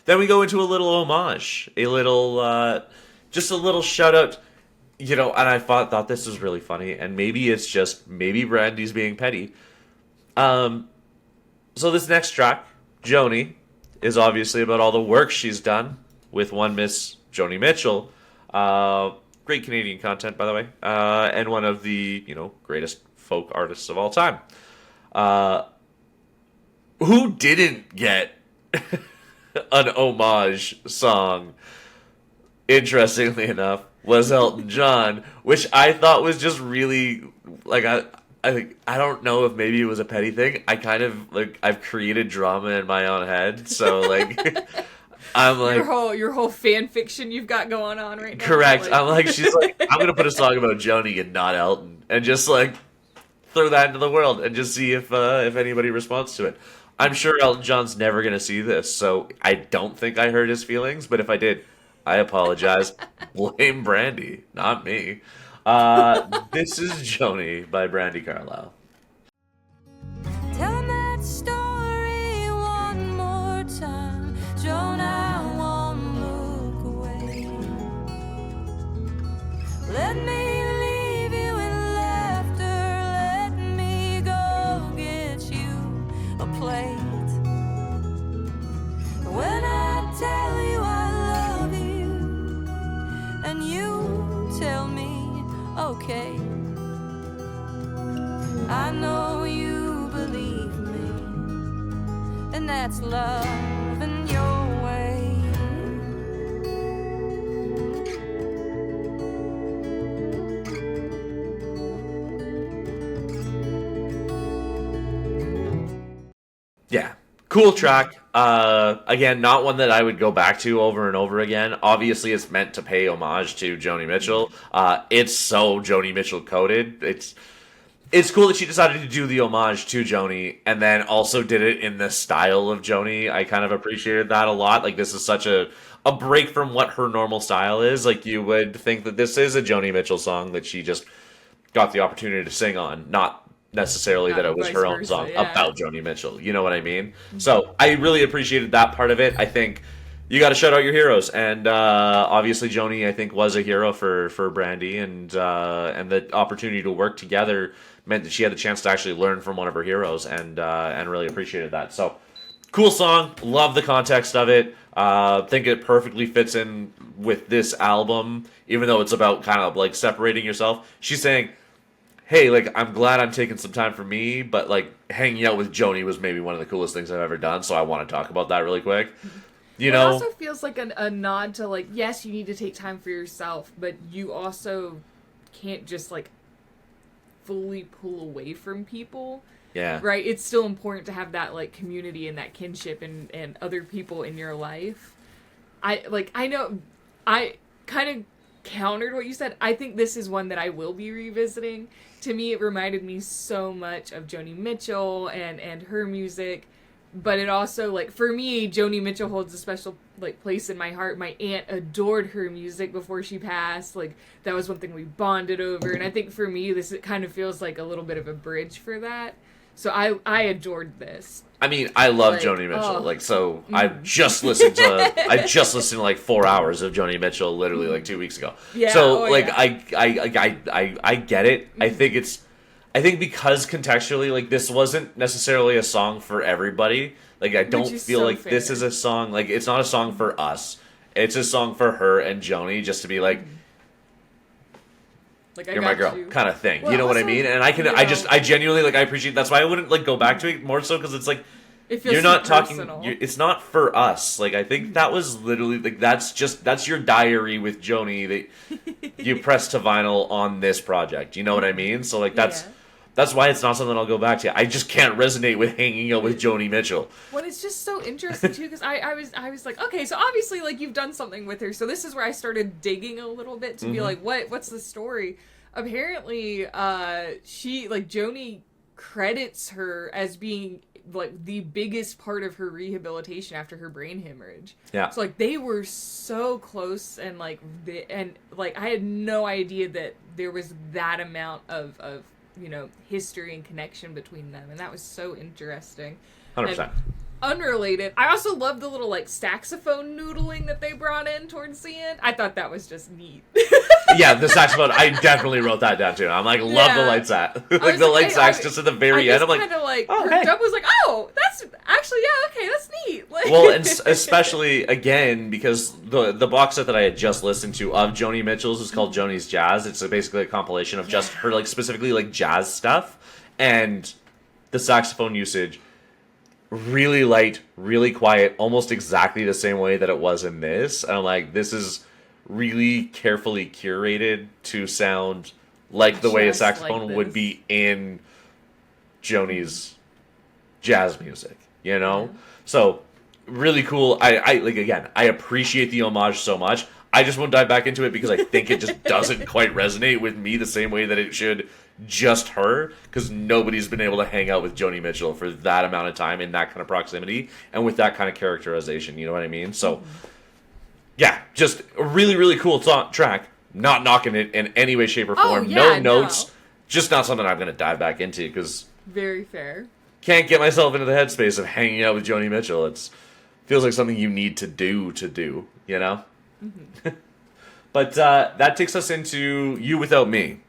then we go into a little homage, a little, just a little shout out, you know. And I thought this was really funny, and maybe it's just Brandy's being petty. So this next track, Joni, is obviously about all the work she's done with one Miss Joni Mitchell. Great Canadian content, by the way, and one of the greatest folk artists of all time. Who didn't get an homage song, interestingly enough, was Elton John, which I thought was just really, like, I don't know if maybe it was a petty thing. I kind of, like, I've created drama in my own head, so, like, I'm like... Your whole fan fiction you've got going on right now. Correct. like- I'm like, she's like, I'm going to put a song about Joni and not Elton, and just, like, throw that into the world and just see if anybody responds to it. I'm sure Elton John's never going to see this, so I don't think I hurt his feelings, but if I did, I apologize. Blame Brandy, not me. This is Joni by Brandy Carlisle. Tell 'em that story one more time. Joan, I won't look away. Let me leave you in laughter. Let me go get you a plate. When I tell you I love you, and you tell me okay, I know you believe me, and that's love in your way. Yeah. Cool track. Again, not one that I would go back to over and over again. Obviously, it's meant to pay homage to Joni Mitchell. It's so Joni Mitchell coded. It's cool that she decided to do the homage to Joni and then also did it in the style of Joni. I kind of appreciated that a lot. Like, this is such a break from what her normal style is. Like, you would think that this is a Joni Mitchell song that she just got the opportunity to sing on, not necessarily that it was her own song about Joni Mitchell. You know what I mean? So I really appreciated that part of it. I think you got to shout out your heroes, and obviously Joni, I think, was a hero for Brandy, and the opportunity to work together meant that she had the chance to actually learn from one of her heroes, and really appreciated that. So cool song, love the context of it. Think it perfectly fits in with this album, even though it's about kind of like separating yourself. She's saying, hey, like, I'm glad I'm taking some time for me, but, like, hanging out with Joni was maybe one of the coolest things I've ever done, so I want to talk about that really quick. You know? It also feels like a nod to, like, yes, you need to take time for yourself, but you also can't just, like, fully pull away from people. Yeah. Right? It's still important to have that, like, community and that kinship and other people in your life. I know, I kind of countered what you said. I think this is one that I will be revisiting. To me, it reminded me so much of Joni Mitchell and her music, but it also, like, for me, Joni Mitchell holds a special, like, place in my heart. My aunt adored her music before she passed. Like, that was one thing we bonded over, and I think for me, this kind of feels like a little bit of a bridge for that. So I adored this. I mean, I love Joni Mitchell. I just listened to like 4 hours of Joni Mitchell literally like 2 weeks ago. Yeah. So I get it. I think because contextually, like, this wasn't necessarily a song for everybody. Like, I don't feel so like fair. this is a song, like, it's not a song for us. It's a song for her and Joni, just to be like, Like, you're my girl, kind of thing. Well, you know what I also, mean? And I genuinely, like, I appreciate. That's why I wouldn't, like, go back to it more so, because it's like, it feels you're not talking. personal. It's not for us. Like, I think that was literally, like, that's your diary with Joni that you pressed to vinyl on this project. You know what I mean? So, like, that's why it's not something I'll go back to. I just can't resonate with hanging out with Joni Mitchell. Well, it's just so interesting too, because I was like, okay, so obviously, like, you've done something with her. So this is where I started digging a little bit to be like, what's the story? Apparently, Joni credits her as being, like, the biggest part of her rehabilitation after her brain hemorrhage. Yeah. So, like, they were so close, and I had no idea that there was that amount of history and connection between them, and that was so interesting. 100%. And unrelated, I also love the little, like, saxophone noodling that they brought in towards the end. I thought that was just neat. Yeah, the saxophone. I definitely wrote that down too. I'm like, love the light sax. Like, the light sax just at the very end. I'm like, kind of like, oh, her hey. dub was like, oh, that's actually, yeah, okay, that's neat. Like, well, and especially again because the box set that I had just listened to of Joni Mitchell's is called Joni's Jazz. It's basically a compilation of just her, like, specifically, like, jazz stuff, and the saxophone usage really light, really quiet, almost exactly the same way that it was in this. And I'm like, this is really carefully curated to sound like the way a Just saxophone like would this. be in Joni's jazz music, you know? Yeah. So really cool. I like, again, I appreciate the homage so much. I just won't dive back into it because I think it just doesn't quite resonate with me the same way that it should just her, because nobody's been able to hang out with Joni Mitchell for that amount of time in that kind of proximity and with that kind of characterization, you know what I mean? So yeah, just a really, really cool track. Not knocking it in any way, shape, or form. No notes. Just not something I'm going to dive back into because very fair. Can't get myself into the headspace of hanging out with Joni Mitchell. It feels like something you need to do, you know? Mm-hmm. But that takes us into You Without Me.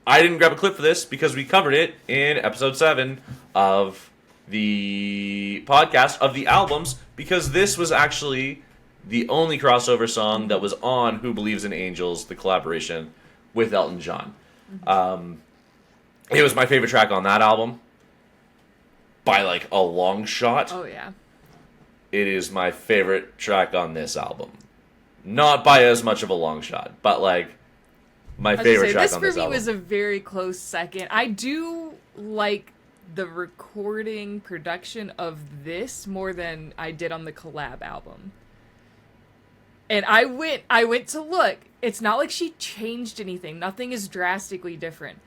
I didn't grab a clip for this because we covered it in episode 7 of the podcast of the albums, because this was actually the only crossover song that was on Who Believes in Angels, the collaboration with Elton John. It was my favorite track on that album by, like, a long shot. Oh, yeah. It is my favorite track on this album. Not by as much of a long shot, but, like, my favorite track on this album. This for me was a very close second. I do like the recording production of this more than I did on the collab album. And I went to look. It's not like she changed anything. Nothing is drastically different.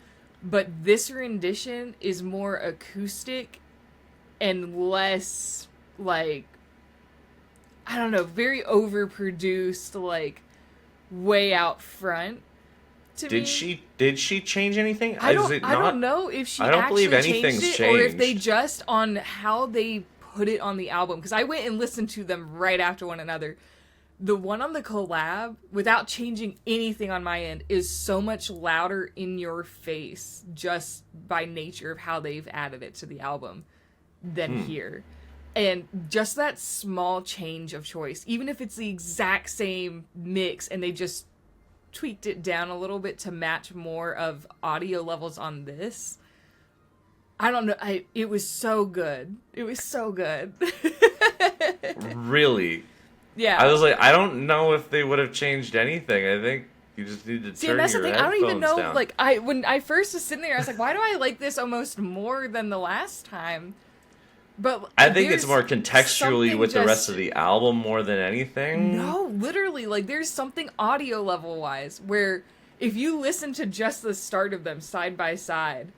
But this rendition is more acoustic and less, like, I don't know, very overproduced, like, way out front to me. Did she change anything? I don't know if she actually changed it or if they just, on how they put it on the album. Because I went and listened to them right after one another. The one on the collab, without changing anything on my end, is so much louder in your face just by nature of how they've added it to the album than here. And just that small change of choice, even if it's the exact same mix and they just tweaked it down a little bit to match more of audio levels on this, I don't know. It was so good. It was so good. Really? Yeah. I was like, I don't know if they would have changed anything. I think you just need to turn and that's your the thing. headphones I don't even know. down. Like, when I first was sitting there, I was like, why do I like this almost more than the last time? But I think it's more contextually something with the rest of the album more than anything. No, literally, like, there's something audio level wise where if you listen to just the start of them side by side,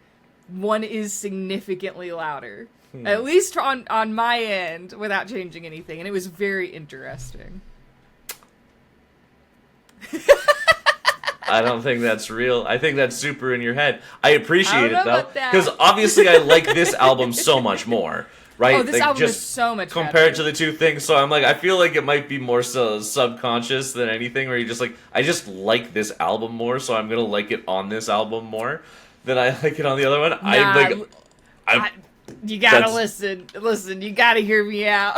one is significantly louder. At least on my end, without changing anything. And it was very interesting. I don't think that's real. I think that's super in your head. I appreciate it, though. Because Because obviously I like this album so much more. Right? Oh, this album is so much better. Compared to the two things. So I'm like, I feel like it might be more so subconscious than anything, where you're just like, I just like this album more, so I'm going to like it on this album more than I like it on the other one. You gotta listen. Listen, you gotta hear me out.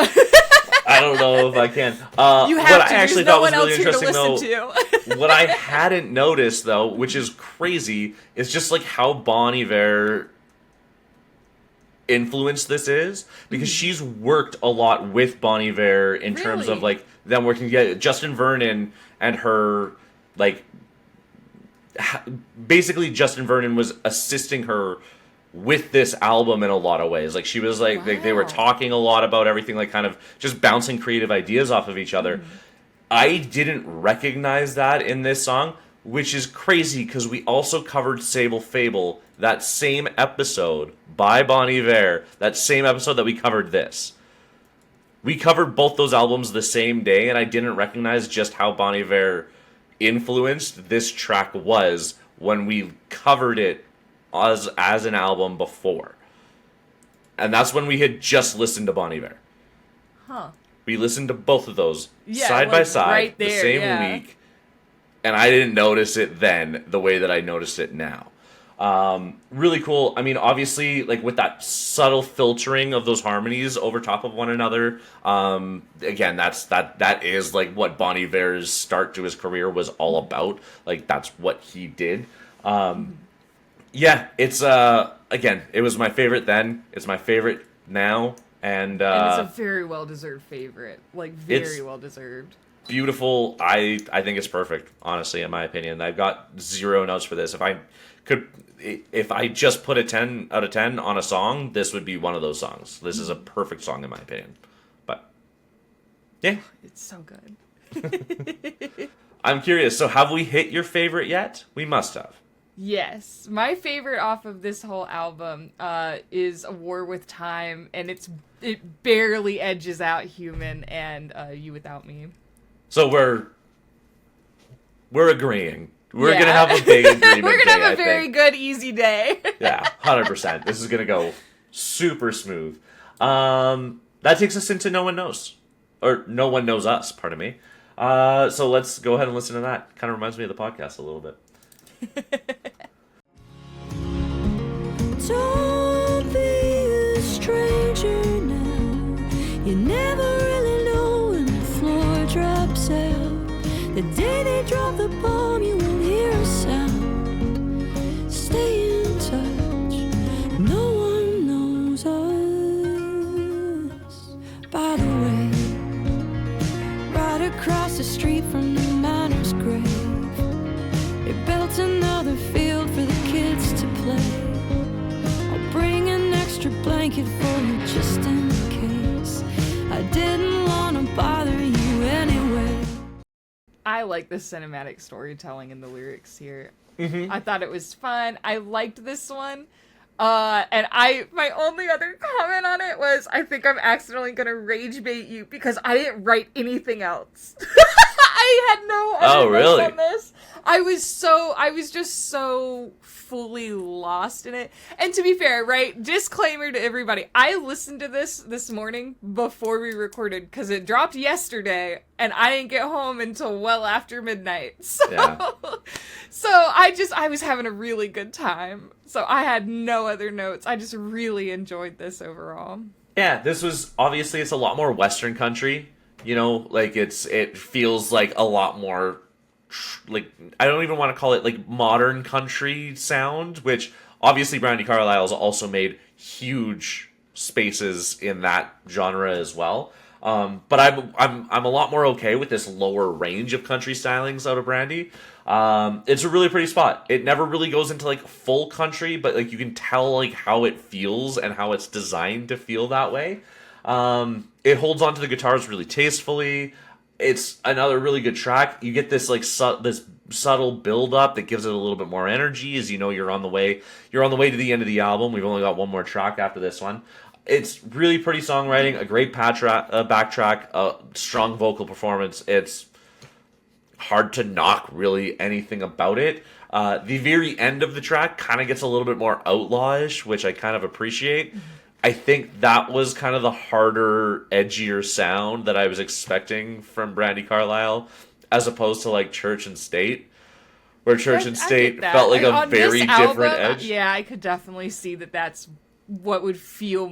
I don't know if I can. You have what to. I actually There's thought was no one really else here to interesting, listen though, to. what I hadn't noticed, though, which is crazy, is just like how Bon Iver influenced this is, because she's worked a lot with Bon Iver in terms of like them working together. Justin Vernon and her, like, basically Justin Vernon was assisting her with this album in a lot of ways. Like, she was like, they were talking a lot about everything, like kind of just bouncing creative ideas off of each other. I didn't recognize that in this song, which is crazy because we also covered Sable Fable, that same episode by Bon Iver, that same episode that we covered this. We covered both those albums the same day, and I didn't recognize just how Bon Iver influenced this track was when we covered it as an album before. And that's when we had just listened to Bon Iver. Huh. We listened to both of those side by side right there, the same week, and I didn't notice it then the way that I noticed it now. Really cool. I mean, obviously, like, with that subtle filtering of those harmonies over top of one another. Again, that is like what Bon Iver's start to his career was all about. Like, that's what he did. Yeah, it's again, it was my favorite then. It's my favorite now, and it's a very well deserved favorite. Like, very well deserved. Beautiful. I think it's perfect, honestly, in my opinion. I've got 0 notes for this. If I just put a 10 out of 10 on a song, this would be one of those songs. This is a perfect song in my opinion. But yeah, it's so good. I'm curious. So have we hit your favorite yet? We must have. Yes, my favorite off of this whole album is A War with Time, and it barely edges out Human and You Without Me. So we're agreeing. We're gonna have a big agreement. We're gonna have a very good, easy day. Yeah, 100%. This is gonna go super smooth. That takes us into No One Knows, or No One Knows Us. Pardon me. So let's go ahead and listen to that. Kind of reminds me of the podcast a little bit. Don't be a stranger now. You never really know when the floor drops out. The day they drop the bomb, you won't hear a sound. Stay in touch. No one knows us. By the way, right across the street from the miner's grave, they built another field for the kids to play. I'll bring blanket for you just in case. I didn't want to bother you anyway. I like the cinematic storytelling in the lyrics here. Mm-hmm. I thought it was fun. I liked this one. And my only other comment on it was, I think I'm accidentally gonna rage bait you because I didn't write anything else. I had no other notes on this. I was just so fully lost in it. And to be fair, right, disclaimer to everybody, I listened to this morning before we recorded because it dropped yesterday and I didn't get home until well after midnight. So, Yeah. so I was having a really good time. So I had no other notes. I just really enjoyed this overall. Yeah, this was obviously it's a lot more Western country. You know, like it feels like a lot more like I don't even want to call it like modern country sound, which obviously Brandi Carlile's also made huge spaces in that genre as well. But I'm a lot more okay with this lower range of country stylings out of Brandi. It's a really pretty spot. It never really goes into like full country, but like you can tell like how it feels and how it's designed to feel that way. It holds onto the guitars really tastefully. It's another really good track. You get this like this subtle build up that gives it a little bit more energy as you know you're on the way to the end of the album. We've only got one more track after this one. It's really pretty songwriting, a great backtrack, a strong vocal performance. It's hard to knock really anything about it. The very end of the track kind of gets a little bit more outlawish, which I kind of appreciate. I think that was kind of the harder, edgier sound that I was expecting from Brandi Carlile, as opposed to like Church and State, where Church and State felt like a very different edge. Yeah, I could definitely see that's what would feel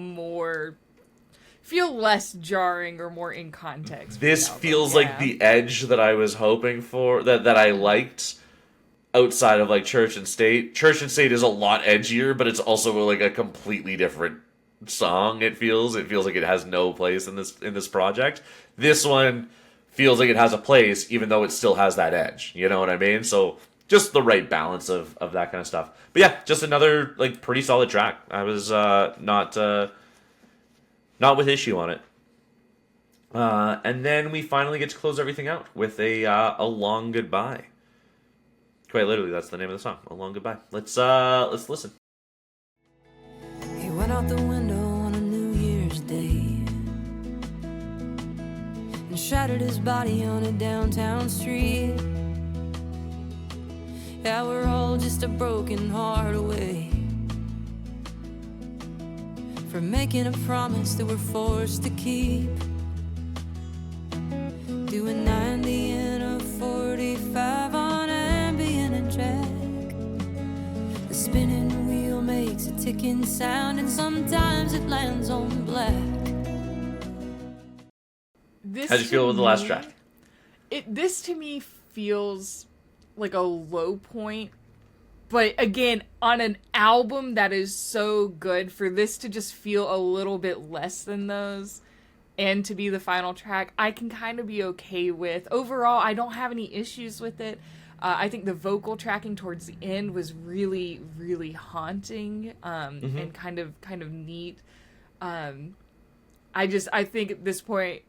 less jarring or more in context. This feels like the edge that I was hoping for, that I liked outside of like Church and State. Church and State is a lot edgier, but it's also like a completely different song. It feels like it has no place in this project. This one feels like it has a place, even though it still has that edge. You know what I mean? So just the right balance of that kind of stuff. But yeah, just another like pretty solid track. I was not with issue on it. And then we finally get to close everything out with a long goodbye. Quite literally, that's the name of the song. A long goodbye. Let's listen. He went out the window on a New Year's Day and shattered his body on a downtown street. Yeah, we're all just a broken heart away from making a promise that we're forced to keep. Doing 90 in a 45 on Ambien and Jack. The spinning wheel makes a ticking sound, and sometimes it lands on black. How'd you feel with the last track? This to me feels like a low point, but again, on an album that is so good, for this to just feel a little bit less than those and to be the final track, I can kind of be okay with. Overall, I don't have any issues with it. I think the vocal tracking towards the end was really, really haunting, and kind of neat. I think at this point,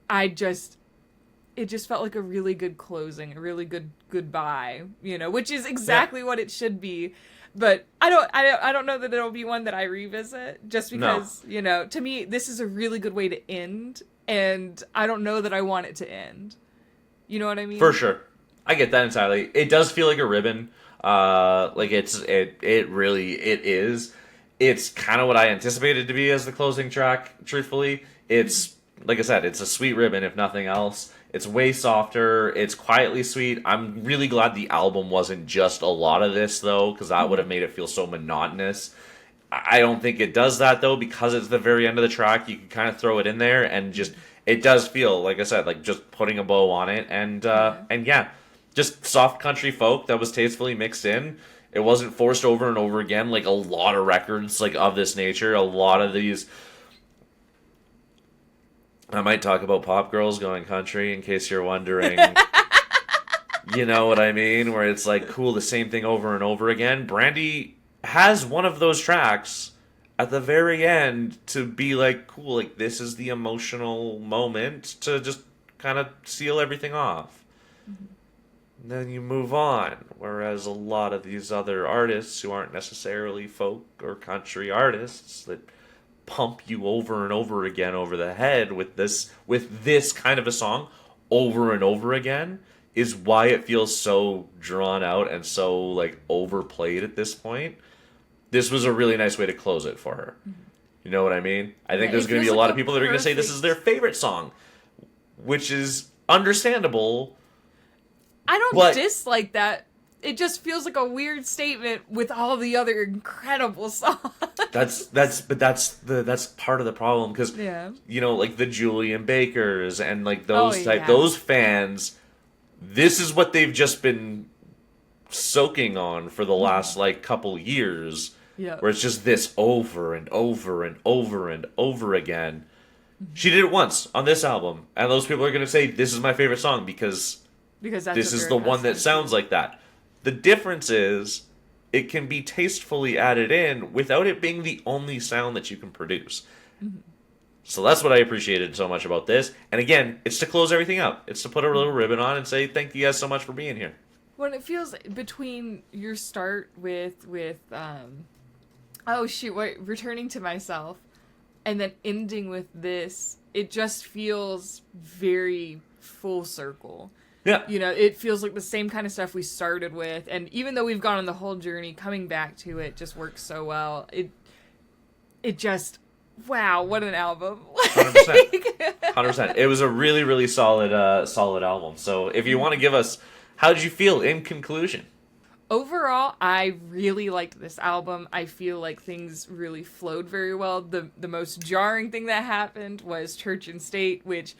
it just felt like a really good closing, a really good goodbye, which is exactly what it should be. But I don't know that it'll be one that I revisit, just because, to me, this is a really good way to end, and I don't know that I want it to end. You know what I mean? For sure. I get that entirely. It does feel like a ribbon. It really is. It's kind of what I anticipated to be as the closing track, truthfully. It's, like I said, it's a sweet ribbon, if nothing else. It's way softer. It's quietly sweet. I'm really glad the album wasn't just a lot of this, though, because that would have made it feel so monotonous. I don't think it does that, though, because it's the very end of the track. You can kind of throw it in there, and just it does feel, like I said, like just putting a bow on it. And yeah, just soft country folk that was tastefully mixed in. It wasn't forced over and over again, like a lot of records like of this nature. A lot of these... I might talk about pop girls going country in case you're wondering. You know what I mean? Where it's like, cool, the same thing over and over again. Brandi has one of those tracks at the very end to be like, cool, like this is the emotional moment to just kind of seal everything off. And then you move on. Whereas a lot of these other artists who aren't necessarily folk or country artists that pump you over and over again over the head with this kind of a song over and over again is why it feels so drawn out and so like overplayed at this point. This was a really nice way to close it for her. You know what I mean? I think there's going to be a lot of people that are going to say this is their favorite song, which is understandable. I don't dislike that. It just feels like a weird statement with all the other incredible songs. That's part of the problem because you know, like the Julian Bakers and like those fans, this is what they've just been soaking on for the last like couple years. Yeah. Where it's just this over and over and over and over again. She did it once on this album, and those people are going to say this is my favorite song because that's this is the one that sounds like that. The difference is it can be tastefully added in without it being the only sound that you can produce. So that's what I appreciated so much about this. And again, it's to close everything up. It's to put a little ribbon on and say thank you guys so much for being here. When it feels between your start with returning to myself, and then ending with this, it just feels very full circle. Yeah. You know, it feels like the same kind of stuff we started with, and even though we've gone on the whole journey, coming back to it just works so well. It just, wow, what an album. 100%. 100%. It was a really, really solid album. So if you want to give us, how did you feel in conclusion? Overall, I really liked this album. I feel like things really flowed very well. The most jarring thing that happened was Church and State, which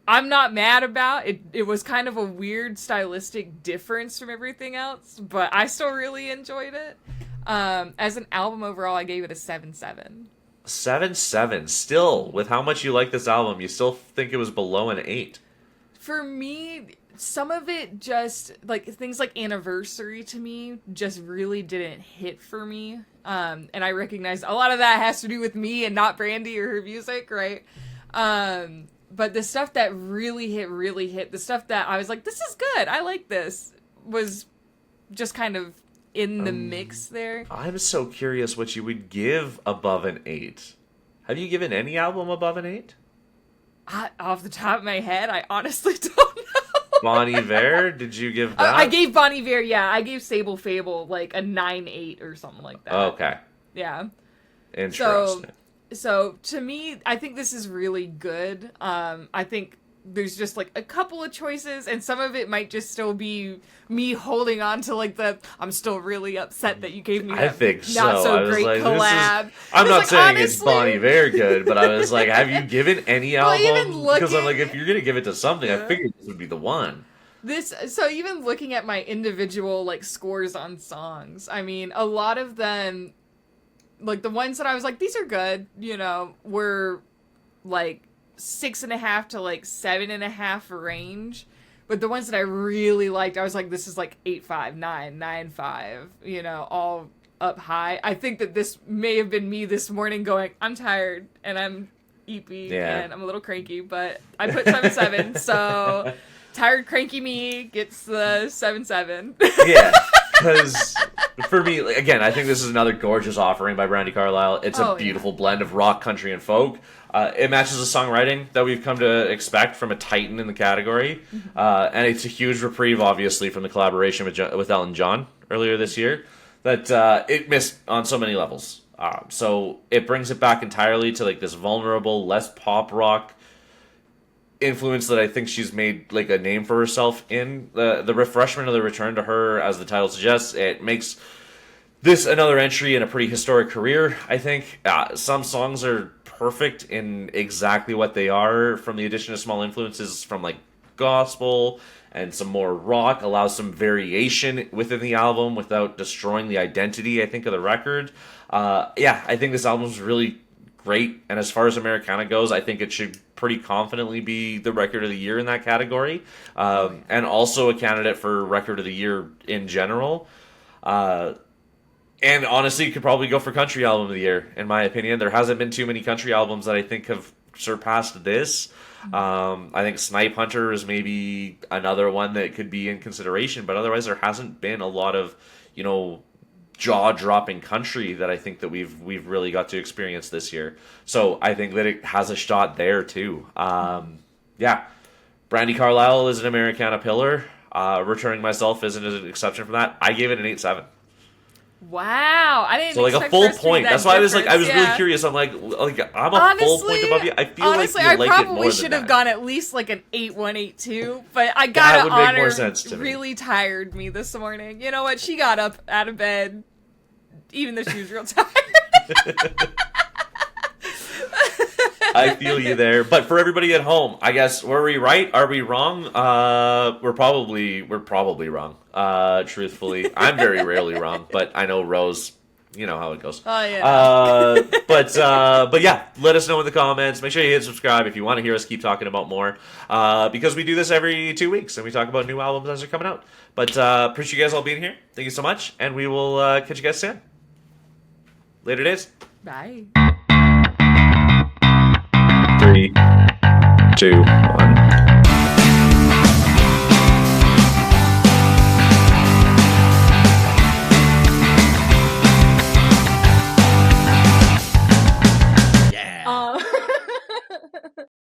I'm not mad about. It was kind of a weird stylistic difference from everything else, but I still really enjoyed it. As an album overall, I gave it a 7.7. 7.7. Still, with how much you like this album, you still think it was below an 8. For me, some of it just, like, things like Anniversary to me just really didn't hit for me. And I recognize a lot of that has to do with me and not Brandy or her music, right? But the stuff that really hit, the stuff that I was like, this is good, I like this, was just kind of in the mix there. I'm so curious what you would give above an 8. Have you given any album above an 8? Off the top of my head, I honestly don't know. Bon Iver, did you give that? I gave Bon Iver, yeah. I gave Sable Fable like a 9.8 or something like that. Okay. Yeah. Interesting. So to me, I think this is really good. I think there's just like a couple of choices, and some of it might just still be me holding on to like I'm still really upset that you gave me I think so. not so great like, collab. I'm not like, saying honestly, it's Bon Iver good, but I was like, have you given any album? Because I'm like, if you're gonna give it to something, I figured this would be the one. So even looking at my individual like scores on songs, I mean, a lot of them, like the ones that I was like, these are good, you know, were like 6.5 to like 7.5 range. But the ones that I really liked, I was like, this is like 8.5, 9, 9.5, you know, all up high. I think that this may have been me this morning going, I'm tired and I'm eepy and I'm a little cranky, but I put 7.7, so tired cranky me gets the 7.7. Yeah. Because for me, again, I think this is another gorgeous offering by Brandi Carlile. It's a beautiful blend of rock, country, and folk. It matches the songwriting that we've come to expect from a titan in the category. And it's a huge reprieve, obviously, from the collaboration with Elton John earlier this year that it missed on so many levels. So it brings it back entirely to like this vulnerable, less pop rock influence that I think she's made like a name for herself in. The refreshment of the return to her, as the title suggests, it makes this another entry in a pretty historic career, I think. Some songs are perfect in exactly what they are, from the addition of small influences from like gospel and some more rock, allows some variation within the album without destroying the identity, I think, of the record. I think this album's really great, and as far as Americana goes, I think it should pretty confidently be the record of the year in that category, and also a candidate for record of the year in general. And honestly, could probably go for country album of the year, in my opinion. There hasn't been too many country albums that I think have surpassed this. I think Snipe Hunter is maybe another one that could be in consideration, but otherwise there hasn't been a lot of, jaw-dropping country that I think that we've really got to experience this year. So I think that it has a shot there too. Yeah, Brandi Carlile is an Americana pillar. Returning Myself isn't an exception from that. I gave it an 8.7. Wow, I didn't. So like a expect full for us to be point. that That's why I was difference, really curious. I'm like I'm a full point above you. I feel honestly, like you like I it more probably than should have that. gone at least like an 8.1, 8.2, but I That gotta would make more honor. sense to me. Really tired me this morning. You know what? She got up out of bed, even though she was real tired. I feel you there. But for everybody at home, I guess, were we right? Are we wrong? We're probably wrong. Truthfully, I'm very rarely wrong, but I know Rose. You know how it goes. Oh yeah. But yeah, let us know in the comments. Make sure you hit subscribe if you want to hear us keep talking about more. Because we do this every 2 weeks and we talk about new albums as they're coming out. But appreciate you guys all being here. Thank you so much, and we will catch you guys soon. Later days. Bye. 3, 2, 1.